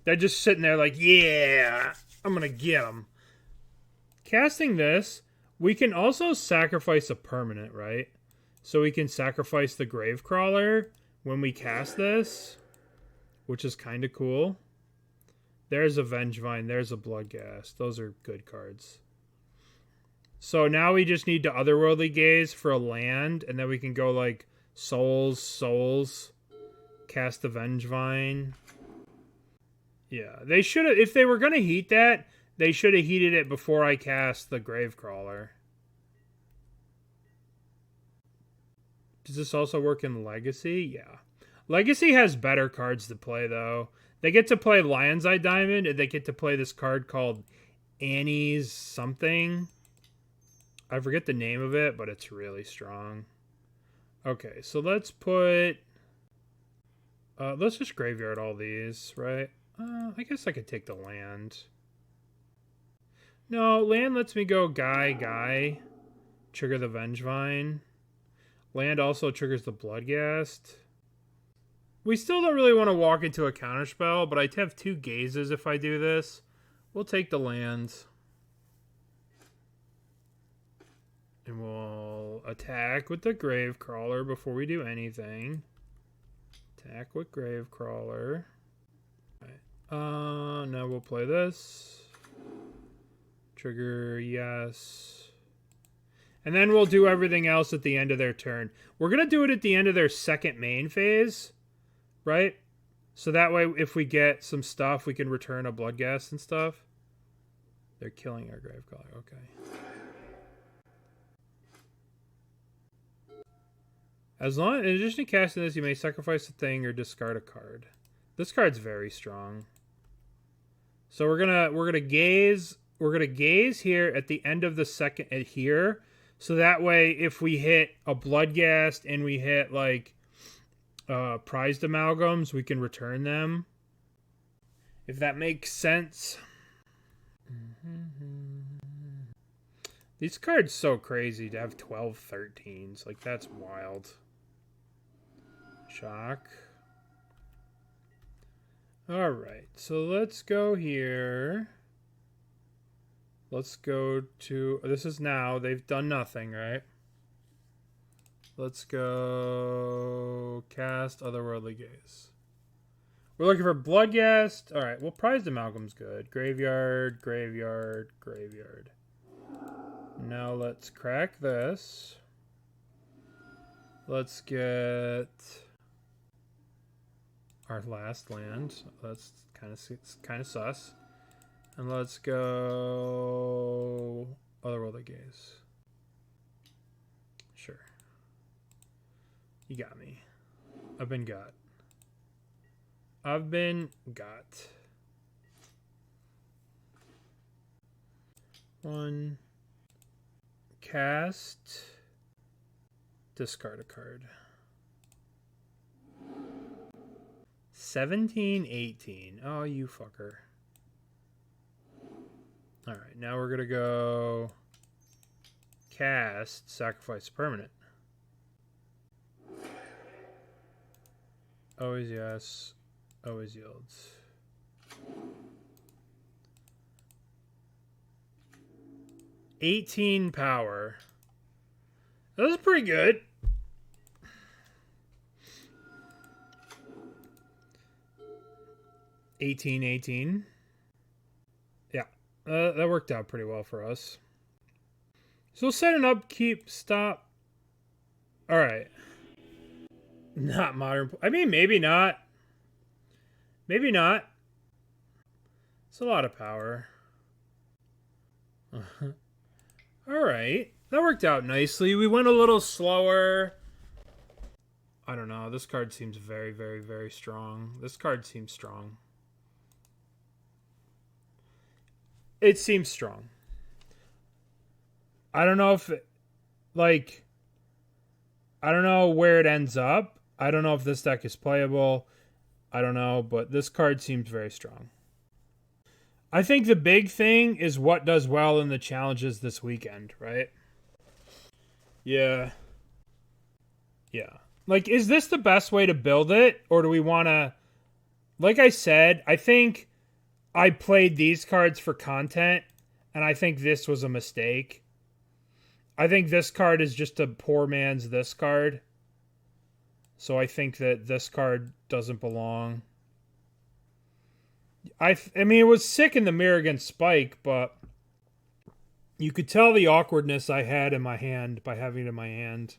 They're just sitting there like, yeah, I'm going to get them. Casting this, we can also sacrifice a permanent, right? So we can sacrifice the Gravecrawler when we cast this, which is kind of cool. There's a Vengevine, there's a Bloodghast. Those are good cards. So now we just need to Otherworldly Gaze for a land, and then we can go like Souls, cast the Vengevine. Yeah, they should have, if they were going to heat that, they should have heated it before I cast the Gravecrawler. Does this also work in Legacy? Yeah. Legacy has better cards to play, though. They get to play Lion's Eye Diamond, and they get to play this card called Annie's something. I forget the name of it, but it's really strong. Okay, so let's put... let's just graveyard all these, right? I guess I could take the land. No, land lets me go Guy. Trigger the Vengevine. Land also triggers the Bloodghast. We still don't really want to walk into a counterspell, but I have 2 gazes if I do this. We'll take the land. And we'll attack with the Gravecrawler before we do anything. Attack with Gravecrawler. Now we'll play this. Trigger, yes. And then we'll do everything else at the end of their turn. We're going to do it at the end of their second main phase, right? So that way, if we get some stuff, we can return a Bloodghast and stuff. They're killing our Gravecrawler, okay. As long, in addition to casting this, you may sacrifice a thing or discard a card. This card's very strong. So we're gonna gaze. We're gonna gaze here at the end of the second here. So that way, if we hit a Bloodghast and we hit like prized amalgams, we can return them. If that makes sense. These cards so crazy to have 12 13s. Like, that's wild. Shock. Alright, so let's go here. Let's go to... This is now. They've done nothing, right? Let's go... Cast Otherworldly Gaze. We're looking for Bloodghast. Alright, well, Prized Amalgam's good. Graveyard, graveyard, graveyard. Now let's crack this. Let's get... our last land. That's kind of sus. And let's go Otherworldly Gaze. Sure. You got me. I've been got. One. Cast. Discard a card. 17-18. Oh, you fucker. Alright, now we're gonna go cast sacrifice permanent. Always yes. Always yields. $18 power. That was pretty good. $18. Yeah, that worked out pretty well for us. So set an upkeep, stop. All right. Not modern. I mean, maybe not. Maybe not. It's a lot of power. All right. That worked out nicely. We went a little slower. I don't know. This card seems very, very, very strong. This card seems strong. It seems strong. I don't know if it, like, I don't know where it ends up. I don't know if this deck is playable. I don't know, but this card seems very strong. I think the big thing is what does well in the challenges this weekend, right? Yeah. Yeah. Like, is this the best way to build it? Or do we want to... Like I said, I think I played these cards for content, and I think this was a mistake. I think this card is just a poor man's this card. So I think that this card doesn't belong. I mean, it was sick in the mirror against Spike, but you could tell the awkwardness I had in my hand by having it in my hand.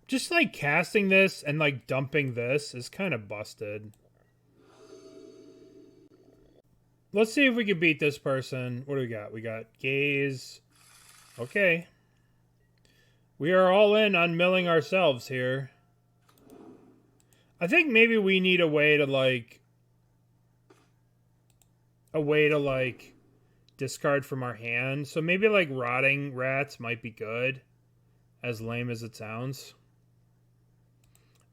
Just like casting this and like dumping this is kind of busted. Let's see if we can beat this person. What do we got? We got Gaze. Okay. We are all in on milling ourselves here. I think maybe we need a way to like... discard from our hand. So maybe like Rotting Rats might be good. As lame as it sounds.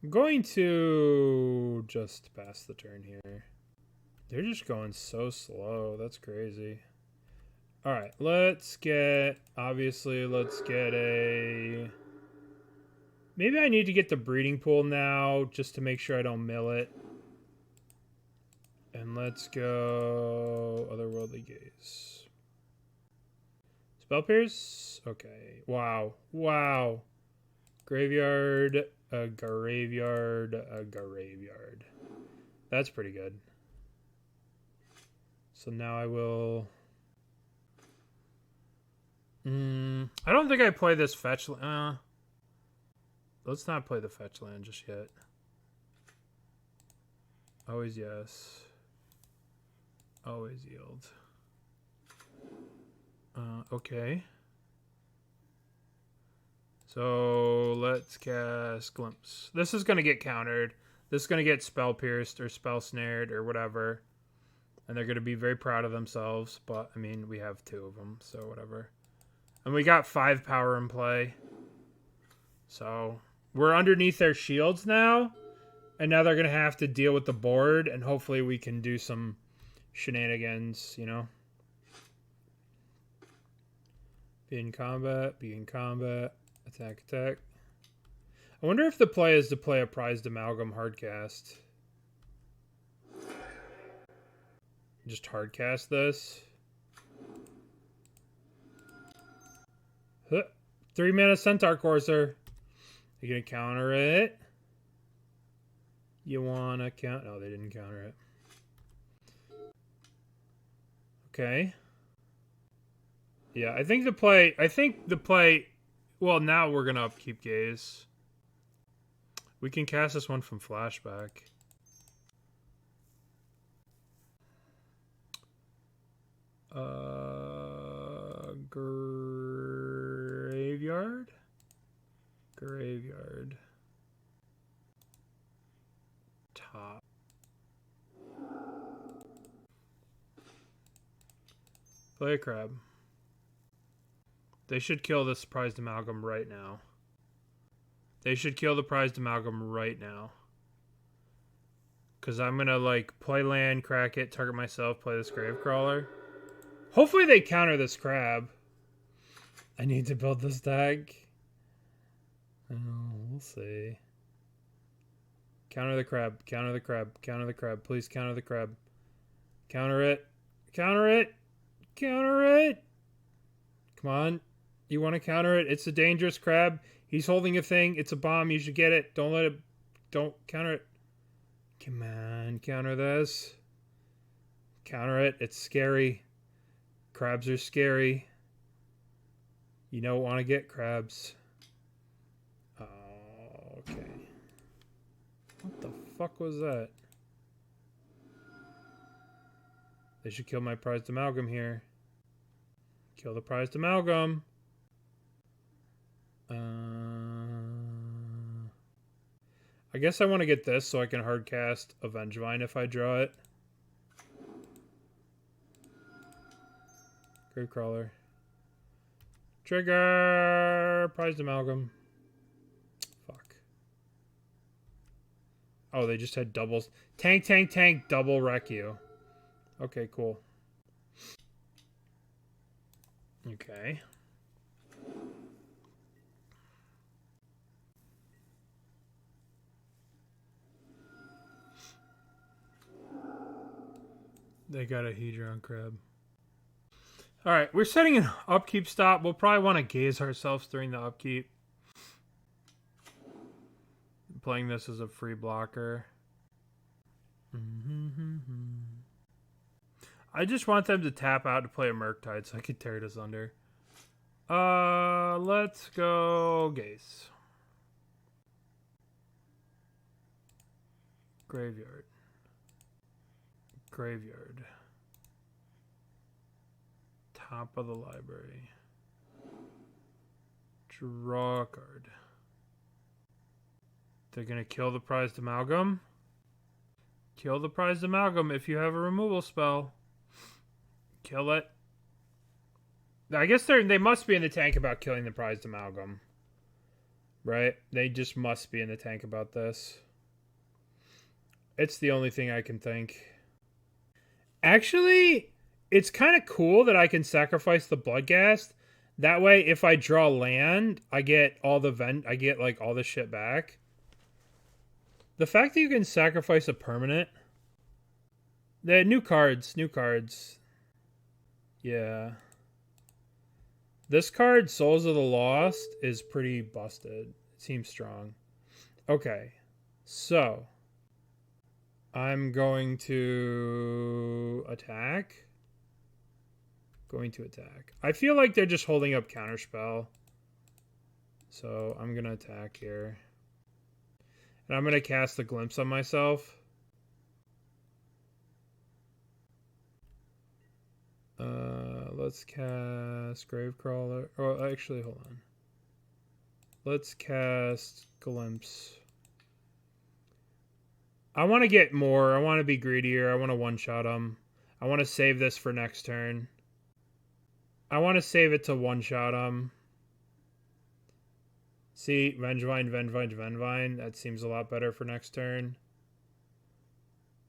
I'm going to just pass the turn here. They're just going so slow. That's crazy. Alright, let's get... Obviously, let's get a... Maybe I need to get the breeding pool now, just to make sure I don't mill it. And let's go... Otherworldly Gaze. Spell Pierce? Okay. Wow. Wow. Graveyard, a graveyard, a graveyard. That's pretty good. So now I will... I don't think I play this fetch land. Let's not play the fetch land just yet. Always yes. Always yield. Okay. So let's cast Glimpse. This is going to get countered. This is going to get spell pierced or spell snared or whatever. And they're going to be very proud of themselves. But, I mean, we have 2 of them, so whatever. And we got 5 power in play. So we're underneath their shields now. And now they're going to have to deal with the board. And hopefully we can do some shenanigans, you know. Be in combat. Be in combat. Attack, attack. I wonder if the play is to play a Prized Amalgam hardcast. Just hardcast this. 3 mana Centaur Courser. You gonna counter it? You wanna count? No, they didn't counter it. Okay. Yeah, I think the play. Well, now we're gonna upkeep Gaze. We can cast this one from flashback. Graveyard? Graveyard. Top. Play a crab. They should kill this Prized Amalgam right now. They should kill the Prized Amalgam right now. Because I'm going to, like, play land, crack it, target myself, play this Gravecrawler. Hopefully they counter this crab. I need to build this deck. Oh, we'll see. Counter the crab, counter the crab, counter the crab. Please counter the crab. Counter it. Counter it. Counter it. Come on. You want to counter it? It's a dangerous crab. He's holding a thing. It's a bomb. You should get it. Don't let it... Don't counter it. Come on. Counter this. Counter it. It's scary. Crabs are scary. You don't want to get crabs. Oh, okay. What the fuck was that? They should kill my Prized Amalgam here. Kill the Prized Amalgam. I guess I want to get this so I can hardcast a Vengevine if I draw it. Gravecrawler. Trigger! Prized Amalgam. Fuck. Oh, they just had doubles. Tank, tank, tank, double wreck you. Okay, cool. Okay. They got a Hedron Crab. Alright, we're setting an upkeep stop. We'll probably want to gaze ourselves during the upkeep. I'm playing this as a free blocker. I just want them to tap out to play a Murktide so I could Tear Asunder. Let's go gaze. Graveyard. Graveyard. Top of the library. Draw a card. They're going to kill the Prized Amalgam. Kill the Prized Amalgam if you have a removal spell. Kill it. I guess they must be in the tank about killing the Prized Amalgam. Right? They just must be in the tank about this. It's the only thing I can think. Actually, it's kind of cool that I can sacrifice the Bloodghast. That way, if I draw land, I get all the I get like all the shit back. The fact that you can sacrifice a permanent. The new cards. Yeah. This card, Souls of the Lost, is pretty busted. It seems strong. Okay. So. I'm going to attack. I feel like they're just holding up Counterspell. So I'm going to attack here. And I'm going to cast the Glimpse on myself. Let's cast Gravecrawler. Oh, actually, hold on. Let's cast Glimpse. I want to get more. I want to be greedier. I want to one-shot them. I want to save this for next turn. I want to save it to one-shot them. See, Vengevine. That seems a lot better for next turn.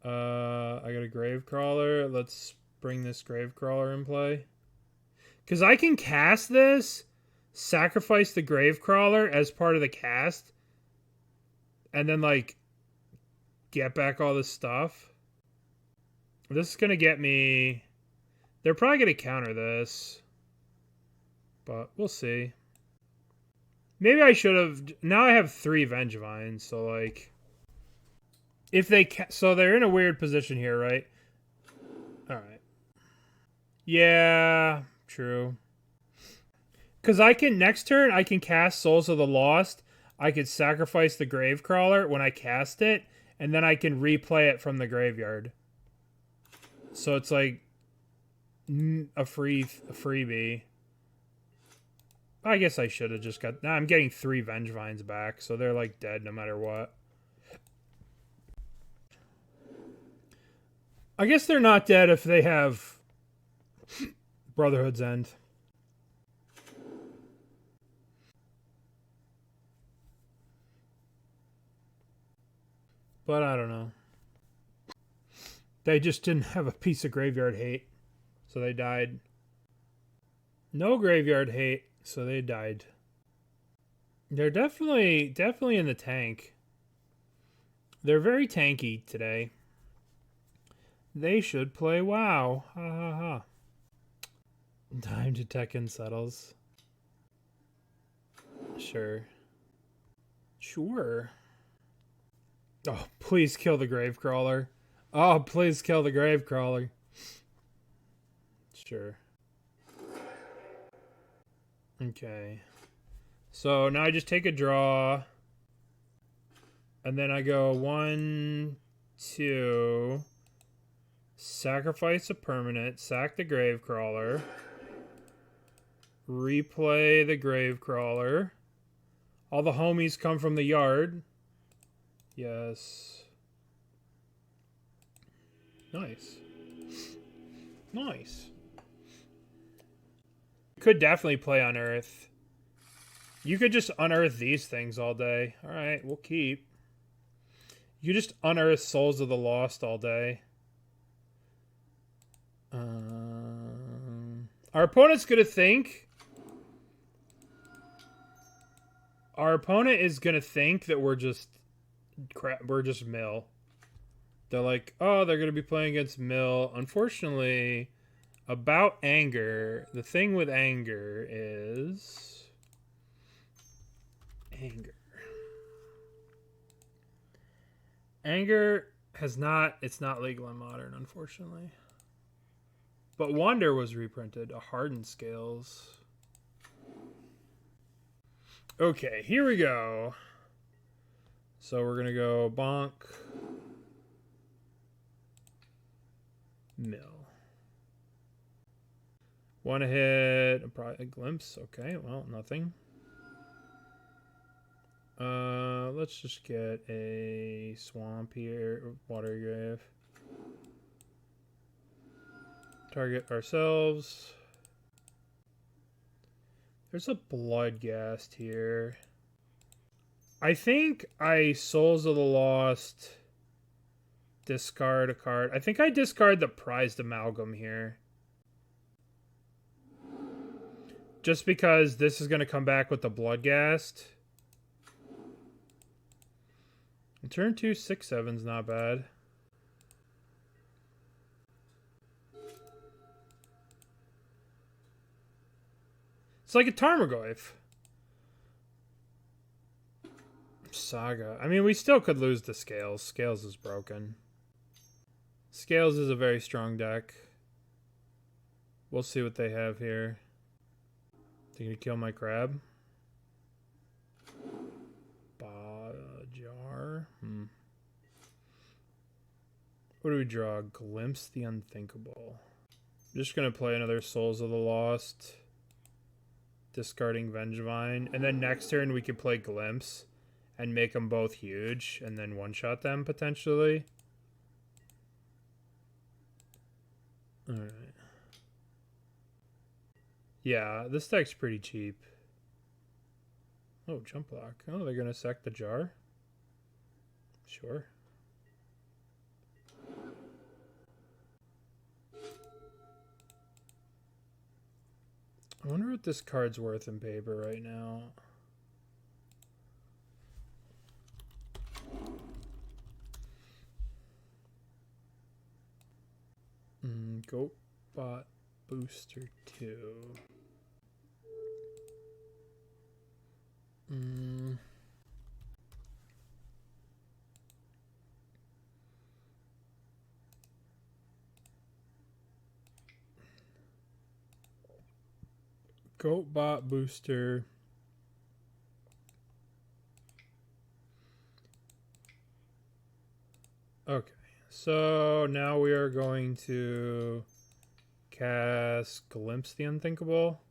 I got a Gravecrawler. Let's bring this Gravecrawler in play. Because I can cast this, sacrifice the Gravecrawler as part of the cast, and then, like, get back all this stuff. This is going to get me... They're probably going to counter this. But we'll see. Maybe I should have... Now I have 3 Vengevines, so, like... If they... So they're in a weird position here, right? Alright. Yeah, true. Because I can... Next turn, I can cast Souls of the Lost. I could sacrifice the Gravecrawler when I cast it. And then I can replay it from the graveyard. So it's like a freebie. I guess I should have just got... Now I'm getting 3 Vengevines back, so they're like dead no matter what. I guess they're not dead if they have Brotherhood's End. But I don't know. They just didn't have a piece of graveyard hate, so they died. No graveyard hate, so they died. They're definitely in the tank. They're very tanky today. They should play WoW. Ha ha ha. Time to Tekken settles. Sure. Oh, please kill the Gravecrawler. Oh, please kill the Gravecrawler. Sure. Okay. So now I just take a draw. And then I go 1, 2. Sacrifice a permanent. Sack the Gravecrawler. Replay the Gravecrawler. All the homies come from the yard. Yes. Nice. Nice. Could definitely play Unearth. You could just unearth these things all day. Alright, we'll keep. You just unearth Souls of the Lost all day. Our opponent's gonna think... Our opponent is gonna think that we're just mill. They're like, oh, they're going to be playing against mill. Unfortunately, about anger, the thing with anger is... Anger has not... It's not legal in Modern, unfortunately. But Wonder was reprinted. A Hardened Scales. Okay, here we go. So we're going to go bonk, Mill. One hit, a glimpse. Okay, well, nothing. Let's just get a swamp here. Watery Grave. Target ourselves. There's a Bloodghast here. I think I Souls of the Lost. Discard a card. I think I discard the Prized Amalgam here. Just because this is going to come back with the Bloodghast. And turn 2, 6/7's not bad. It's like a Tarmogoyf. Saga. I mean, we still could lose the Scales. Scales is broken. Scales is a very strong deck. We'll see what they have here. They're gonna kill my crab. Jar. What do we draw? Glimpse the Unthinkable. I'm just gonna play another Souls of the Lost. Discarding Vengevine. And then next turn we could play Glimpse and make them both huge and then one-shot them potentially. Alright. Yeah, this deck's pretty cheap. Oh, jump block. Oh, they're gonna sack the jar? Sure. I wonder what this card's worth in paper right now. Goatbot Booster 2. Goatbot Booster. Okay, so now we are going to cast Glimpse the Unthinkable.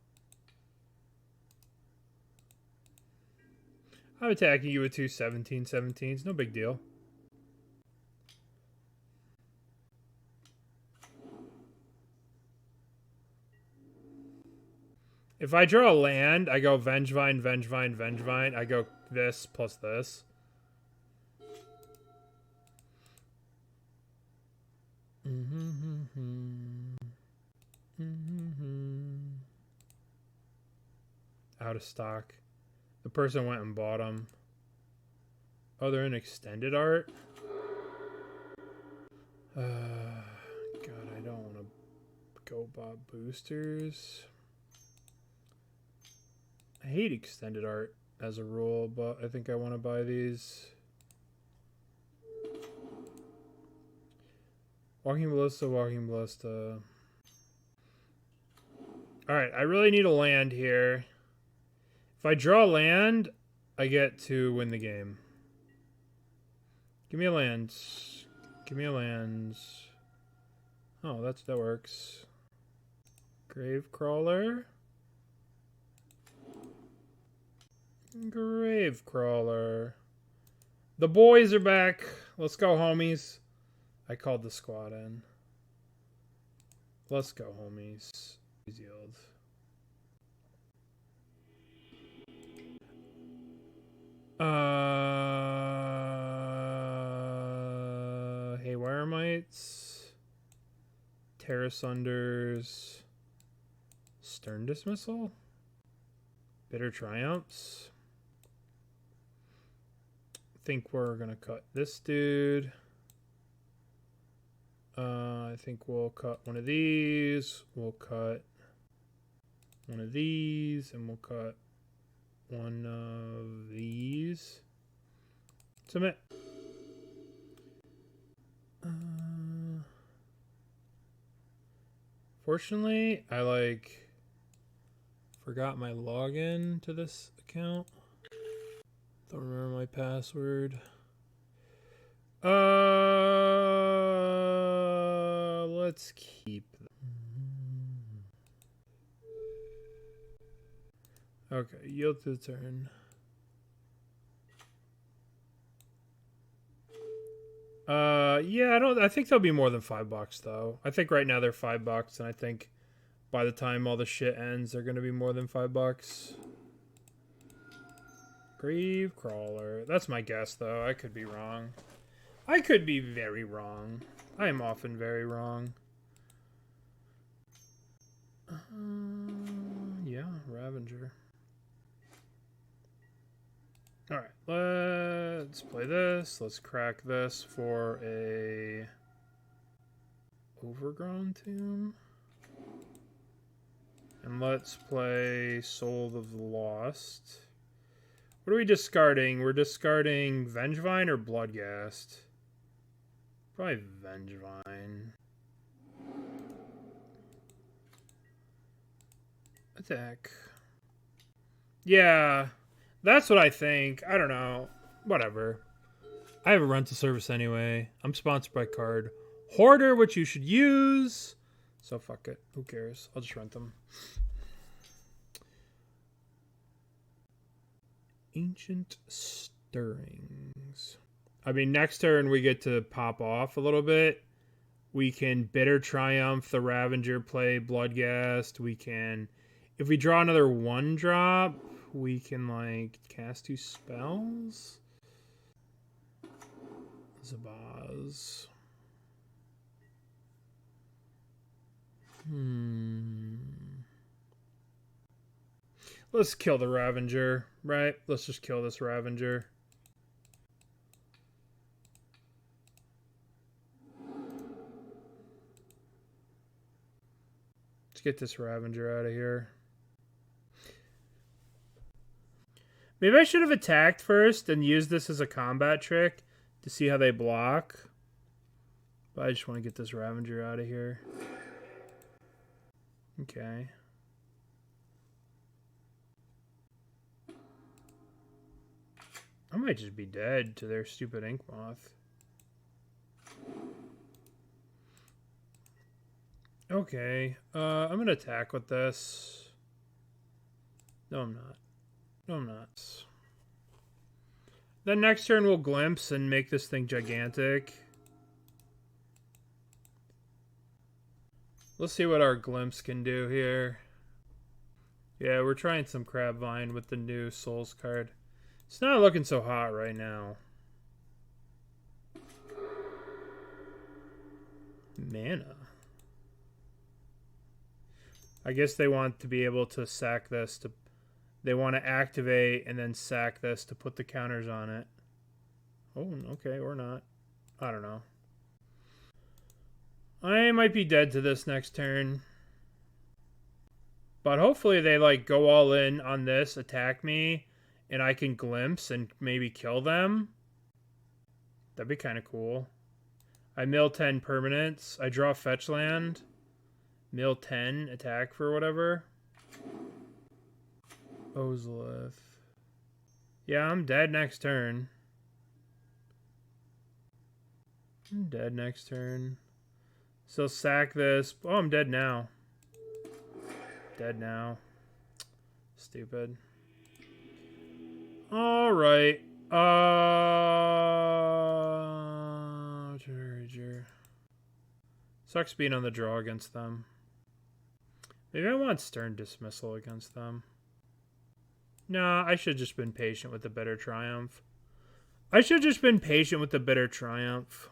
I'm attacking you with two 17/17s, no big deal. If I draw a land, I go Vengevine, Vengevine, Vengevine. I go this plus this. Out of stock. The person went and bought them. Oh, they're in extended art? God, I don't want to go bot boosters. I hate extended art as a rule, but I think I want to buy these. Walking Ballista, Walking Ballista. Alright, I really need a land here. If I draw land, I get to win the game. Give me a land. Give me a land. Oh, that works. Gravecrawler. Gravecrawler. The boys are back. Let's go, homies. I called the squad in. Let's go, homies. Yield. Haywire Mites. Tear Asunders. Stern Dismissal. Bitter Triumphs. I think we're gonna cut this dude. I think we'll cut one of these. We'll cut one of these, and we'll cut one of these. Submit. Fortunately, I forgot my login to this account. Don't remember my password. let's keep. Okay, yield to the turn. Yeah, I think they'll be more than $5 though. I think right now they're $5, and I think by the time all the shit ends, they're gonna be more than $5. Gravecrawler. That's my guess though. I could be wrong. I could be very wrong. I am often very wrong. Yeah, Ravager. Alright, let's play this. Let's crack this for a Overgrown Tomb. And let's play Soul of the Lost. What are we discarding? We're discarding Vengevine or Bloodghast? Probably Vengevine. Attack. Yeah, that's what I think. I don't know. Whatever. I have a rental service anyway. I'm sponsored by Card Hoarder, which you should use. So fuck it. Who cares? I'll just rent them. Ancient Stirrings. I mean, next turn we get to pop off a little bit. We can Bitter Triumph the Ravager, play Bloodghast. We can, if we draw another 1-drop, we can like cast 2 spells. Zabaz. Let's kill the Ravager, right? Let's just kill this Ravager. Let's get this Ravager out of here. Maybe I should have attacked first and used this as a combat trick to see how they block. But I just want to get this Ravager out of here. Okay. I might just be dead to their stupid Ink Moth. Okay. I'm going to attack with this. No, I'm not. No, I'm not. Then next turn we'll Glimpse and make this thing gigantic. Let's see what our Glimpse can do here. Yeah, we're trying some CrabSoulVine with the new Souls card. It's not looking so hot right now. Mana. I guess they want to be able to sack this to... They want to activate and then sack this to put the counters on it. Oh, okay, or not. I don't know. I might be dead to this next turn. But hopefully they like go all in on this, attack me, and I can Glimpse and maybe kill them. That'd be kind of cool. I mill 10 permanents. I draw fetch land. Mill 10, attack for whatever. Ozolith. Yeah, I'm dead next turn. I'm dead next turn. So sack this. Oh, I'm dead now. Dead now. Stupid. Alright. Sucks being on the draw against them. Maybe I want Stern Dismissal against them. Nah, I should have just been patient with the Bitter Triumph. I should have just been patient with the Bitter Triumph.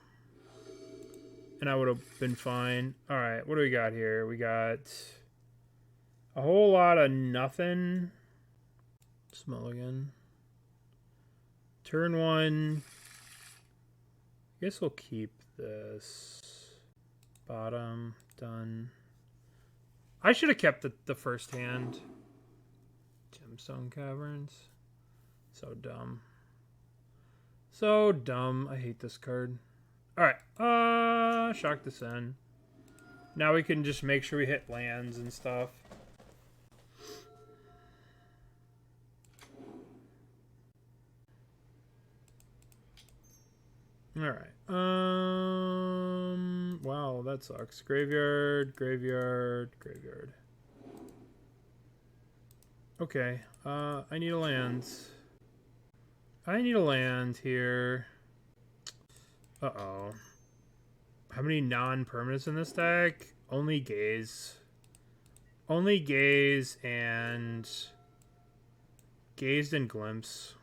And I would have been fine. Alright, what do we got here? We got a whole lot of nothing. Smell again. Turn 1. I guess we'll keep this. Bottom. Done. I should have kept the first hand. Gemstone Caverns. So dumb. So dumb. I hate this card. Alright. Shock Descent. Now we can just make sure we hit lands and stuff. Alright. Wow, that sucks. Graveyard, graveyard, graveyard. Okay, I need a land. I need a land here. Uh-oh. How many non-permanents in this deck? Only Gaze. Only Gaze and... Gazed and Glimpse.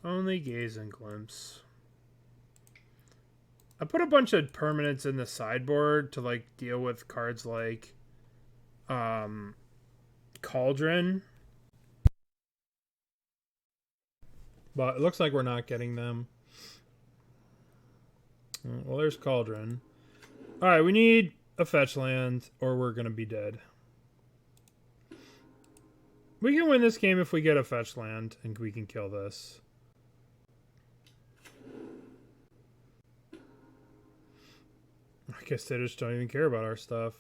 Only Gaze and Glimpse. I put a bunch of permanents in the sideboard to, like, deal with cards like... Cauldron. But it looks like we're not getting them. Well, there's Cauldron. Alright, we need a fetch land, or we're going to be dead. We can win this game if we get a fetch land, and we can kill this. I guess they just don't even care about our stuff.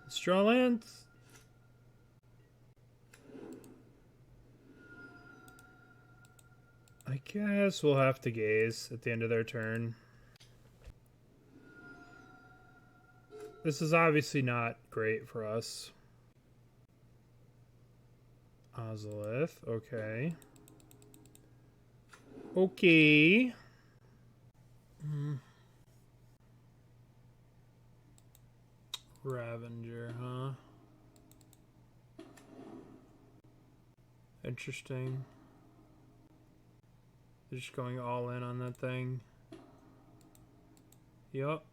Let's draw land. I guess we'll have to gaze at the end of their turn. This is obviously not great for us. Ozolith, okay. Okay. Ravager, huh? Interesting. They're just going all in on that thing. Yup.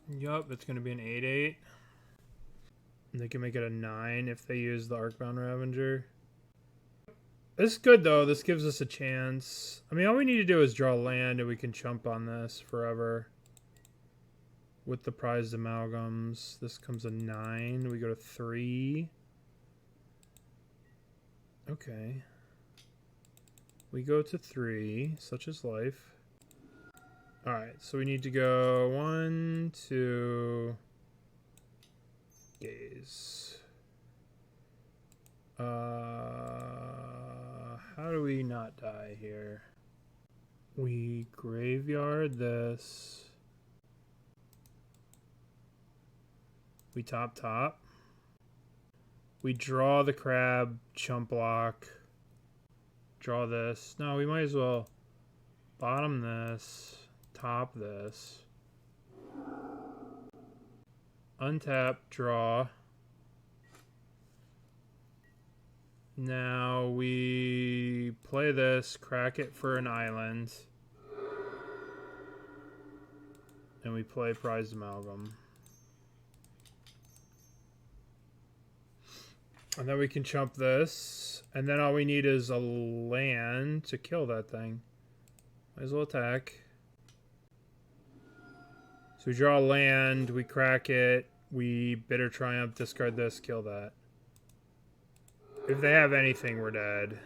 Yup, it's going to be an 8/8. They can make it a 9 if they use the Arcbound Ravager. This is good, though. This gives us a chance. I mean, all we need to do is draw land, and we can chump on this forever. With the Prized Amalgams. This comes a 9. We go to 3. Okay. We go to 3. Such is life. Alright, so we need to go 1, 2... Gaze. How do we not die here? We graveyard this. We top. We draw the crab, chump block. Draw this. No, we might as well bottom this, top this. Untap, draw. Now we play this, crack it for an island. And we play Prized Amalgam. And then we can chump this. And then all we need is a land to kill that thing. Might as well attack. So we draw a land, we crack it, we Bitter Triumph, discard this, kill that. If they have anything, we're dead.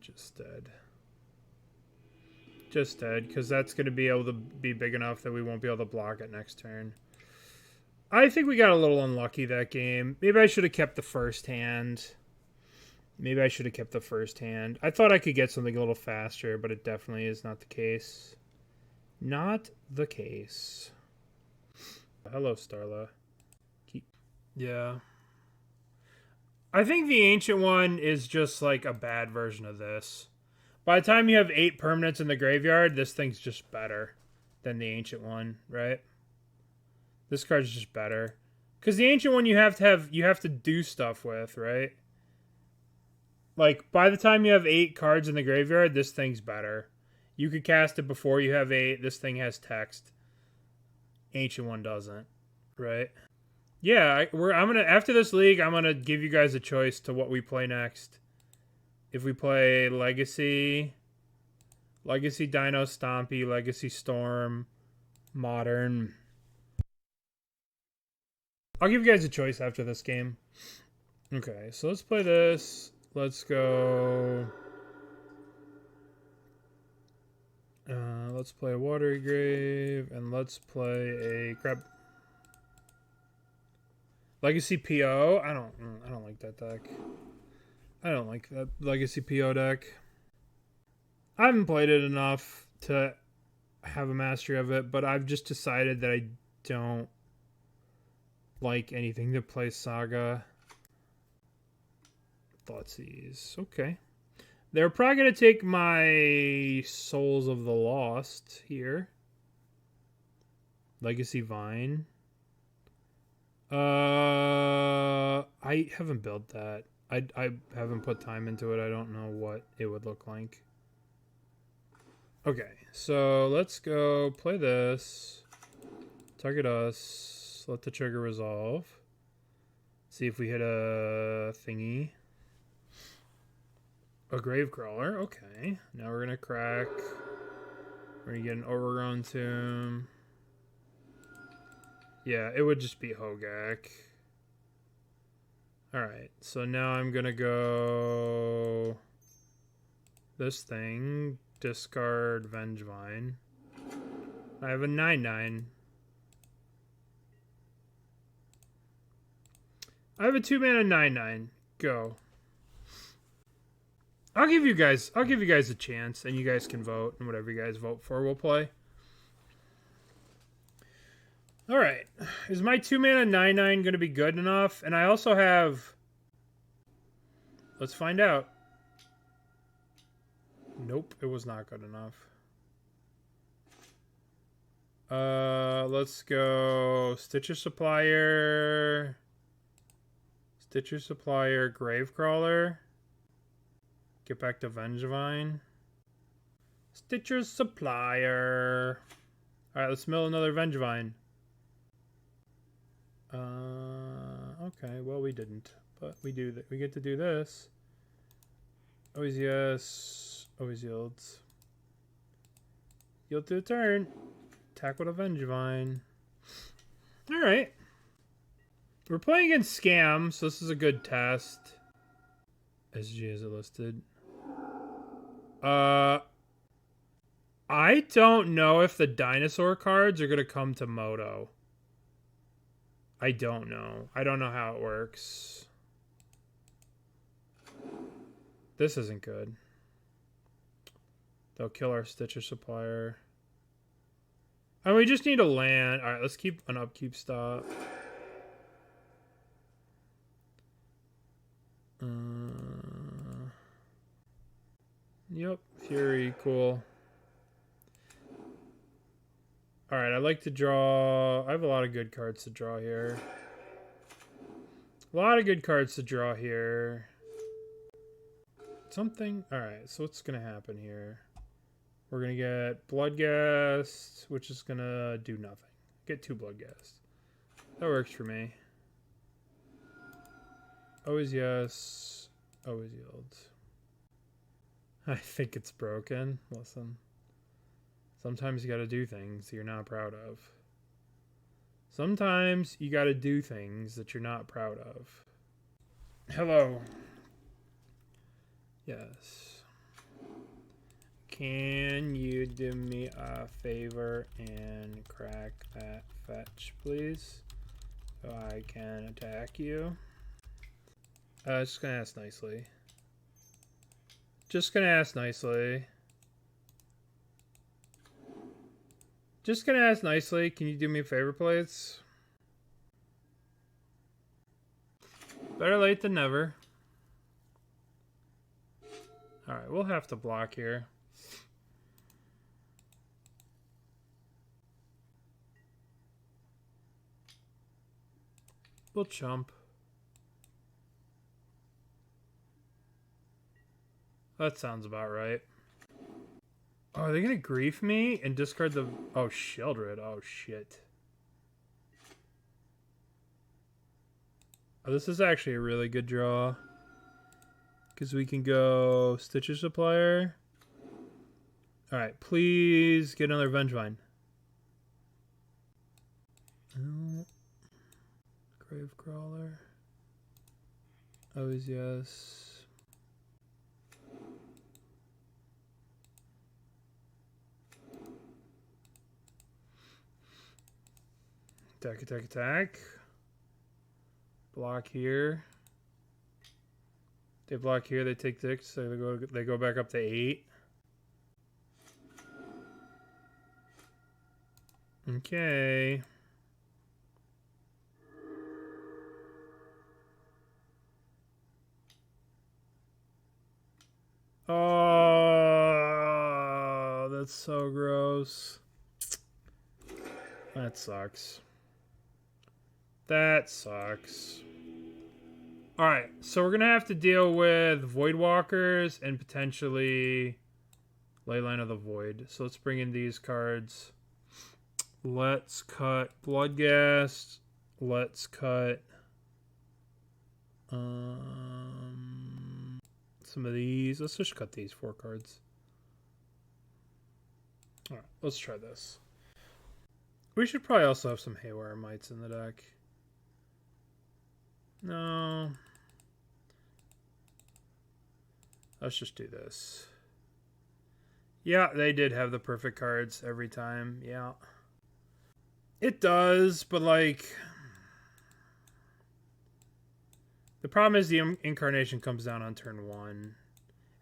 Just dead. Just dead, because that's going to be able to be big enough that we won't be able to block it next turn. I think we got a little unlucky that game. Maybe I should have kept the first hand. I thought I could get something a little faster, but it definitely is not the case. Not the case. Hello, Starla. Yeah. I think the Ancient one is just like a bad version of this. By the time you have 8 permanents in the graveyard, this thing's just better than the Ancient one, right? This card's just better. Because the Ancient one you have to do stuff with, right? Like, by the time you have 8 cards in the graveyard, this thing's better. You could cast it before you have 8. This thing has text. Ancient one doesn't, right? Yeah, after this league, I'm gonna give you guys a choice to what we play next. If we play Legacy Dino Stompy, Legacy Storm, Modern. I'll give you guys a choice after this game. Okay, so let's play this. Let's go. Let's play a Watery Grave, and let's play a Crab. Legacy PO. I don't like that deck. I don't like that Legacy PO deck. I haven't played it enough to have a mastery of it, but I've just decided that I don't like anything that plays Saga. Thoughtseize. Okay. They're probably going to take my Souls of the Lost here. Legacy Vine. I haven't built that. I haven't put time into it. I don't know what it would look like. Okay, so let's go play this. Target us. Let the trigger resolve. See if we hit a thingy. A Gravecrawler. Okay. Now we're going to crack. We're going to get an Overgrown Tomb. Yeah, it would just be Hogak. Alright, so now I'm going to go... this thing. Discard Vengevine. I have a 9/9. I have a 2-mana 9/9. Go. I'll give you guys a chance, and you guys can vote, and whatever you guys vote for, we'll play. All right, is my 2-mana 9/9 going to be good enough? And I also have. Let's find out. Nope, it was not good enough. Let's go Stitcher Supplier. Stitcher Supplier, Gravecrawler. Get back to Vengevine. Stitcher Supplier. Alright, let's mill another Vengevine. Okay, well we didn't. But we do that. We get to do this. Always yes. Always yields. Yield to a turn. Attack with a Vengevine. Alright. We're playing against Scam, so this is a good test. SG is it listed? I don't know if the dinosaur cards are going to come to Moto. I don't know. I don't know how it works. This isn't good. They'll kill our Stitcher Supplier. And we just need a land. Alright, let's keep an upkeep stop. Yep, Fury, cool. Alright, I like to draw. I have a lot of good cards to draw here. A lot of good cards to draw here. Something. Alright, so what's going to happen here? We're going to get Bloodghast, which is going to do nothing. Get 2 Bloodghast. That works for me. Always yes. Always yields. I think it's broken. Listen. Sometimes you gotta do things you're not proud of. Sometimes you gotta do things that you're not proud of. Hello. Yes. Can you do me a favor and crack that fetch, please? So I can attack you. Just gonna ask nicely. Just gonna ask nicely. Just gonna ask nicely. Can you do me a favor, please? Better late than never. Alright, we'll have to block here. We'll chump. That sounds about right. Oh, are they gonna grief me and discard the... Oh, Sheldred. Oh, shit. Oh, this is actually a really good draw. Because we can go Stitcher Supplier. Alright, please get another Vengevine. Gravecrawler. Always yes. Attack, attack, attack. block here. They block here, they take 6, so they go back up to 8. Okay. Oh, that's so gross. That sucks. That sucks. Alright, so we're going to have to deal with Voidwalkers and potentially Leyline of the Void. So let's bring in these cards. Let's cut Bloodghast. Let's cut some of these. Let's just cut these 4 cards. Alright, let's try this. We should probably also have some Haywire Mites in the deck. No. Let's just do this. Yeah, they did have the perfect cards every time. Yeah. It does, but like... The problem is the incarnation comes down on turn 1.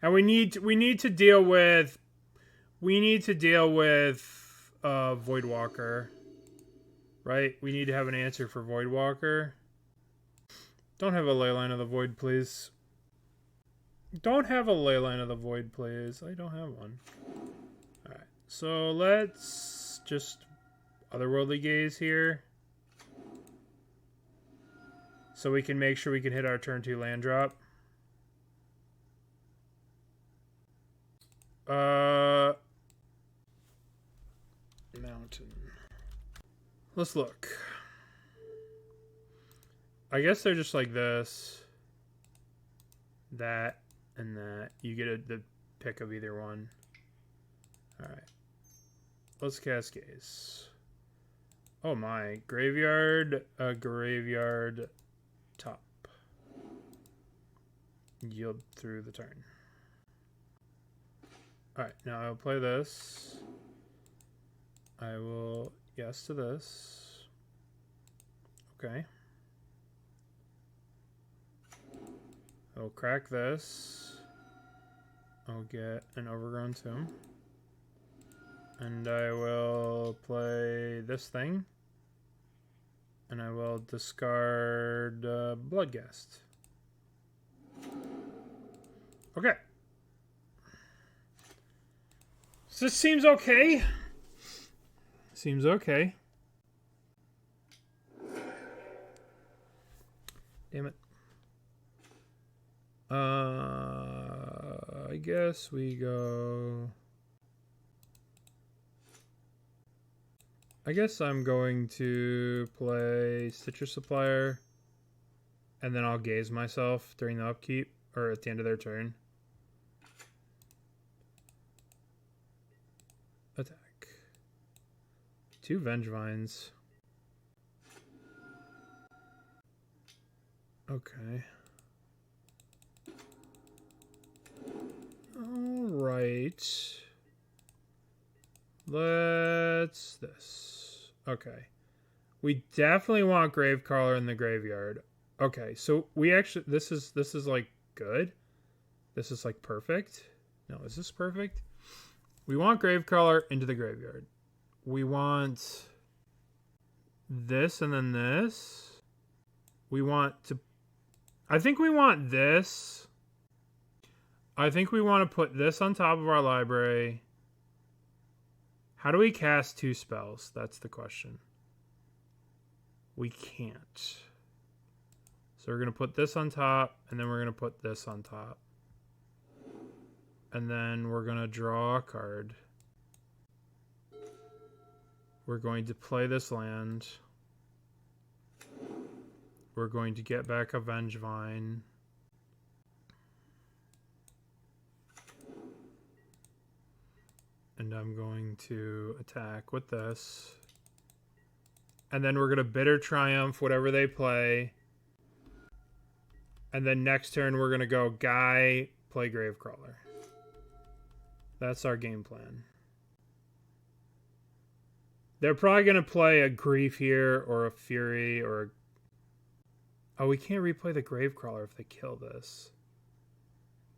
And we need to deal with... Voidwalker. Right? We need to have an answer for Voidwalker. Don't have a Leyline of the Void, please. Don't have a Leyline of the Void, please. I don't have one. Alright, so let's just Otherworldly Gaze here. So we can make sure we can hit our turn 2 land drop. Mountain. Let's look. I guess they're just like this. That and that. You get the pick of either one. Alright. Let's cast Gaze. Oh my. Graveyard. Graveyard top. Yield through the turn. Alright, now I'll play this. I will yes to this. Okay. I'll crack this. I'll get an Overgrown Tomb. And I will play this thing. And I will discard Bloodghast. Okay. So this seems okay. Seems okay. Damn it. I guess we go... I guess I'm going to play Citrus Supplier, and then I'll gaze myself during the upkeep, or at the end of their turn. Attack. 2 Vengevines. Okay. Alright. Let's this. Okay. We definitely want Gravecrawler in the graveyard. Okay, so we actually this is like good. This is like perfect. No, is this perfect? We want Gravecrawler into the graveyard. We want this and then this. We want to I think we want this. I think we want to put this on top of our library. How do we cast 2 spells? That's the question. We can't. So we're going to put this on top, and then we're going to put this on top. And then we're going to draw a card. We're going to play this land. We're going to get back a Vengevine. And I'm going to attack with this. And then we're going to Bitter Triumph whatever they play. And then next turn we're going to go Guy, play Gravecrawler. That's our game plan. They're probably going to play a Grief here or a Fury or Oh, we can't replay the Gravecrawler if they kill this.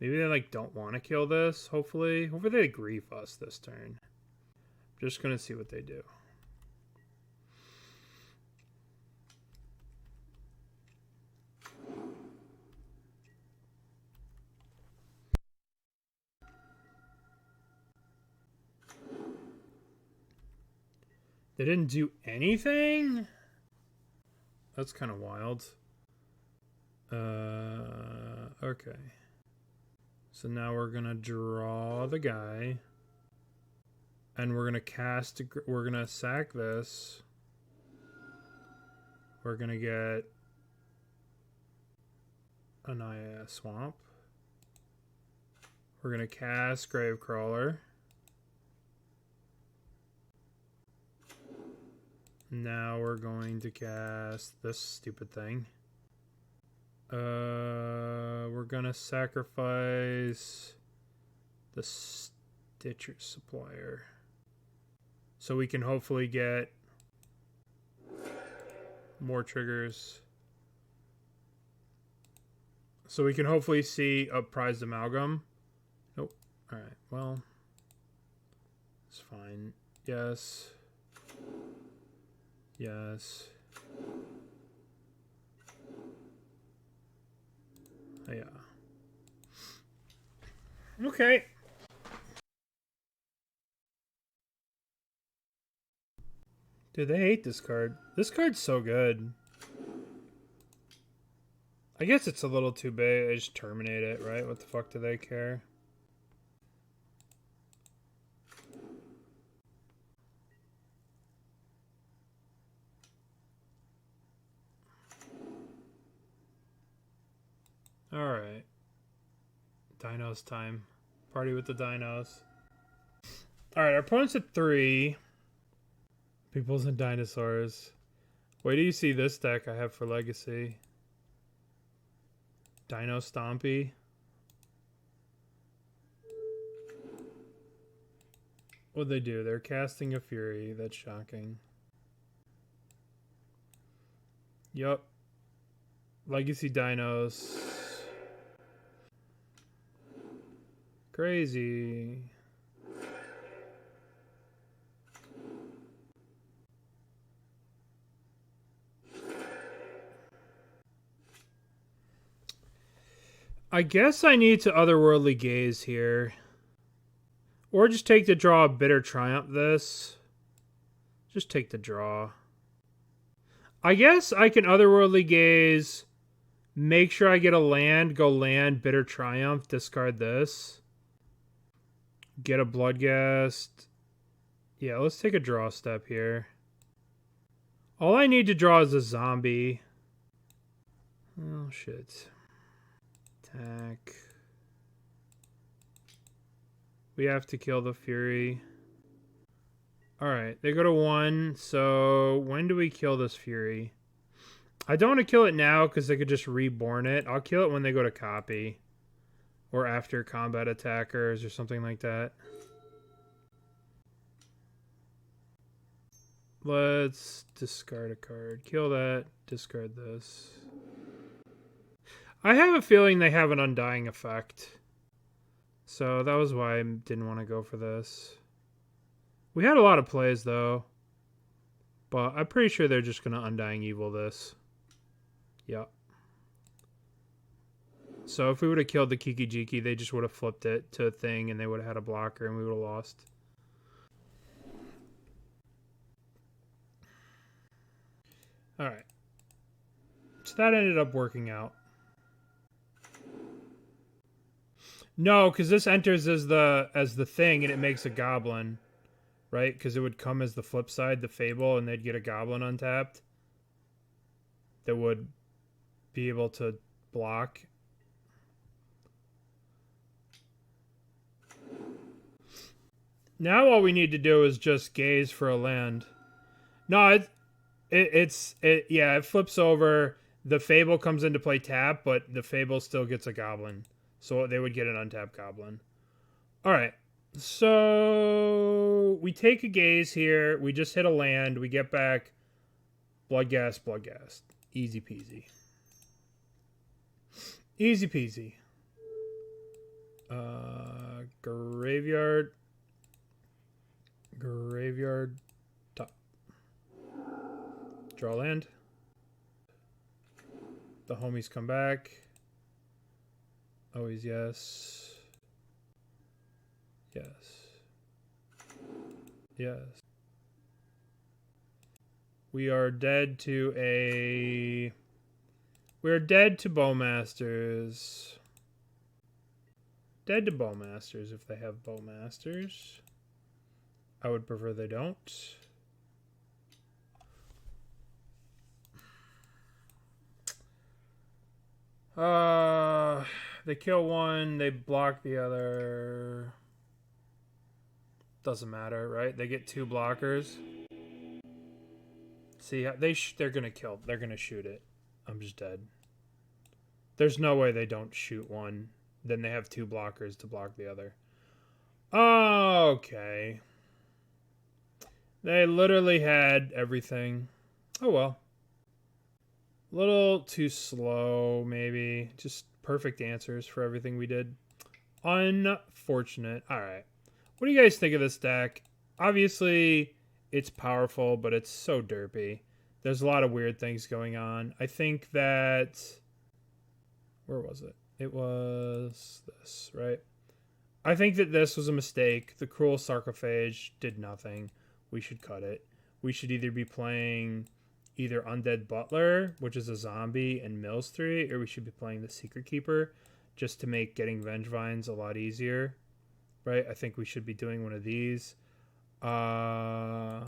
Maybe they like don't want to kill this, hopefully. Hopefully they grief us this turn. I'm just going to see what they do. They didn't do anything? That's kind of wild. Okay. So now we're going to draw the guy. And we're going to cast... We're going to sack this. We're going to get... a swamp. We're going to cast Gravecrawler. Now we're going to cast this stupid thing. We're gonna sacrifice the Stitcher Supplier. So we can hopefully get more triggers. So we can hopefully see a Prized Amalgam. Nope. Alright, well. It's fine. Yes. Yes. Yeah. Okay. Dude, they hate this card. This card's so good. I guess it's a little too big. I just terminate it, right? What the fuck do they care? Alright. Dinos time. Party with the dinos. Alright, our opponent's at 3. Peoples and dinosaurs. Wait till you see this deck I have for Legacy. Dino Stompy. What'd they do? They're casting a Fury. That's shocking. Yup. Legacy Dinos. Crazy. I guess I need to Otherworldly Gaze here. Or just take the draw, Bitter Triumph this. Just take the draw. I guess I can Otherworldly Gaze, make sure I get a land, go land, Bitter Triumph, discard this. Get a Bloodghast. Yeah, let's take a draw step here. All I need to draw is a zombie. Oh, shit. Attack. We have to kill the Fury. Alright, they go to 1. So, when do we kill this Fury? I don't want to kill it now because they could just reborn it. I'll kill it when they go to copy. Or after combat attackers or something like that. Let's discard a card. Kill that. Discard this. I have a feeling they have an Undying effect. So that was why I didn't want to go for this. We had a lot of plays though. But I'm pretty sure they're just going to Undying Evil this. Yep. So if we would have killed the Kiki Jiki, they just would have flipped it to a thing and they would have had a blocker and we would have lost. Alright. So that ended up working out. No, because this enters as the thing and it makes a goblin. Right? Because it would come as the flip side, the Fable, and they'd get a goblin untapped. That would be able to block. Now all we need to do is just gaze for a land. No, it flips over. The Fable comes into play tap, but the Fable still gets a goblin. So they would get an untapped goblin. Alright. So we take a gaze here. We just hit a land. We get back Bloodghast, Bloodghast. Easy peasy. Easy peasy. Graveyard. Graveyard. Top. Draw land. The homies come back. Always yes. Yes. Yes. We are dead to a... We're dead to Bowmasters. Dead to Bowmasters if they have Bowmasters. I would prefer they don't. They kill one, they block the other. Doesn't matter, right? They get 2 blockers. See how they're gonna kill. They're gonna shoot it. I'm just dead. There's no way they don't shoot one. Then they have 2 blockers to block the other. Okay. They literally had everything. Oh well. A little too slow, maybe. Just perfect answers for everything we did. Unfortunate. Alright. What do you guys think of this deck? Obviously, it's powerful, but it's so derpy. There's a lot of weird things going on. I think that... Where was it? It was this, right? I think that this was a mistake. The Cruel Somnophage did nothing. We should cut it. We should either be playing either Undead Butler, which is a zombie, and Mills 3, or we should be playing the Secret Keeper, just to make getting Vengevines a lot easier. Right? I think we should be doing one of these. I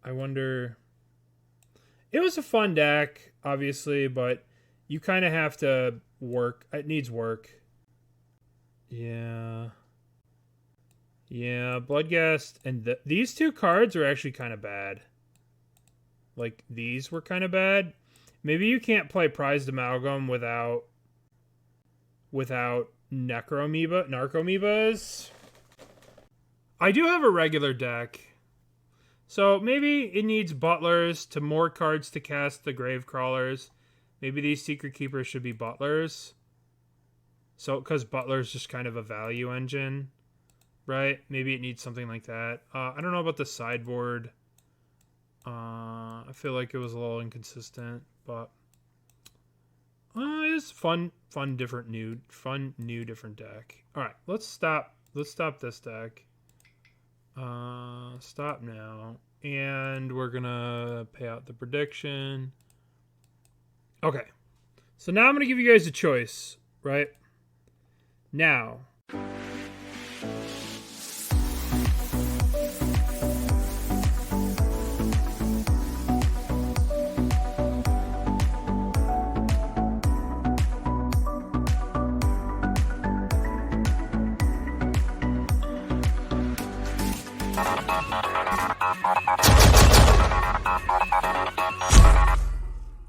wonder... It was a fun deck, obviously, but you kind of have to work. It needs work. Yeah. Yeah, Bloodghast. And these 2 cards are actually kind of bad. Like, these were kind of bad. Maybe you can't play Prized Amalgam without Narcomoebas. I do have a regular deck. So maybe it needs butlers to more cards to cast the Gravecrawlers. Maybe these Secret Keepers should be butlers. So, because butler's just kind of a value engine, right? Maybe it needs something like that. I don't know about the sideboard. I feel like it was a little inconsistent, but it's fun, different, new, different deck. All right, let's stop this deck. Stop now, and we're gonna pay out the prediction. Okay, so now I'm gonna give you guys a choice, right? Now,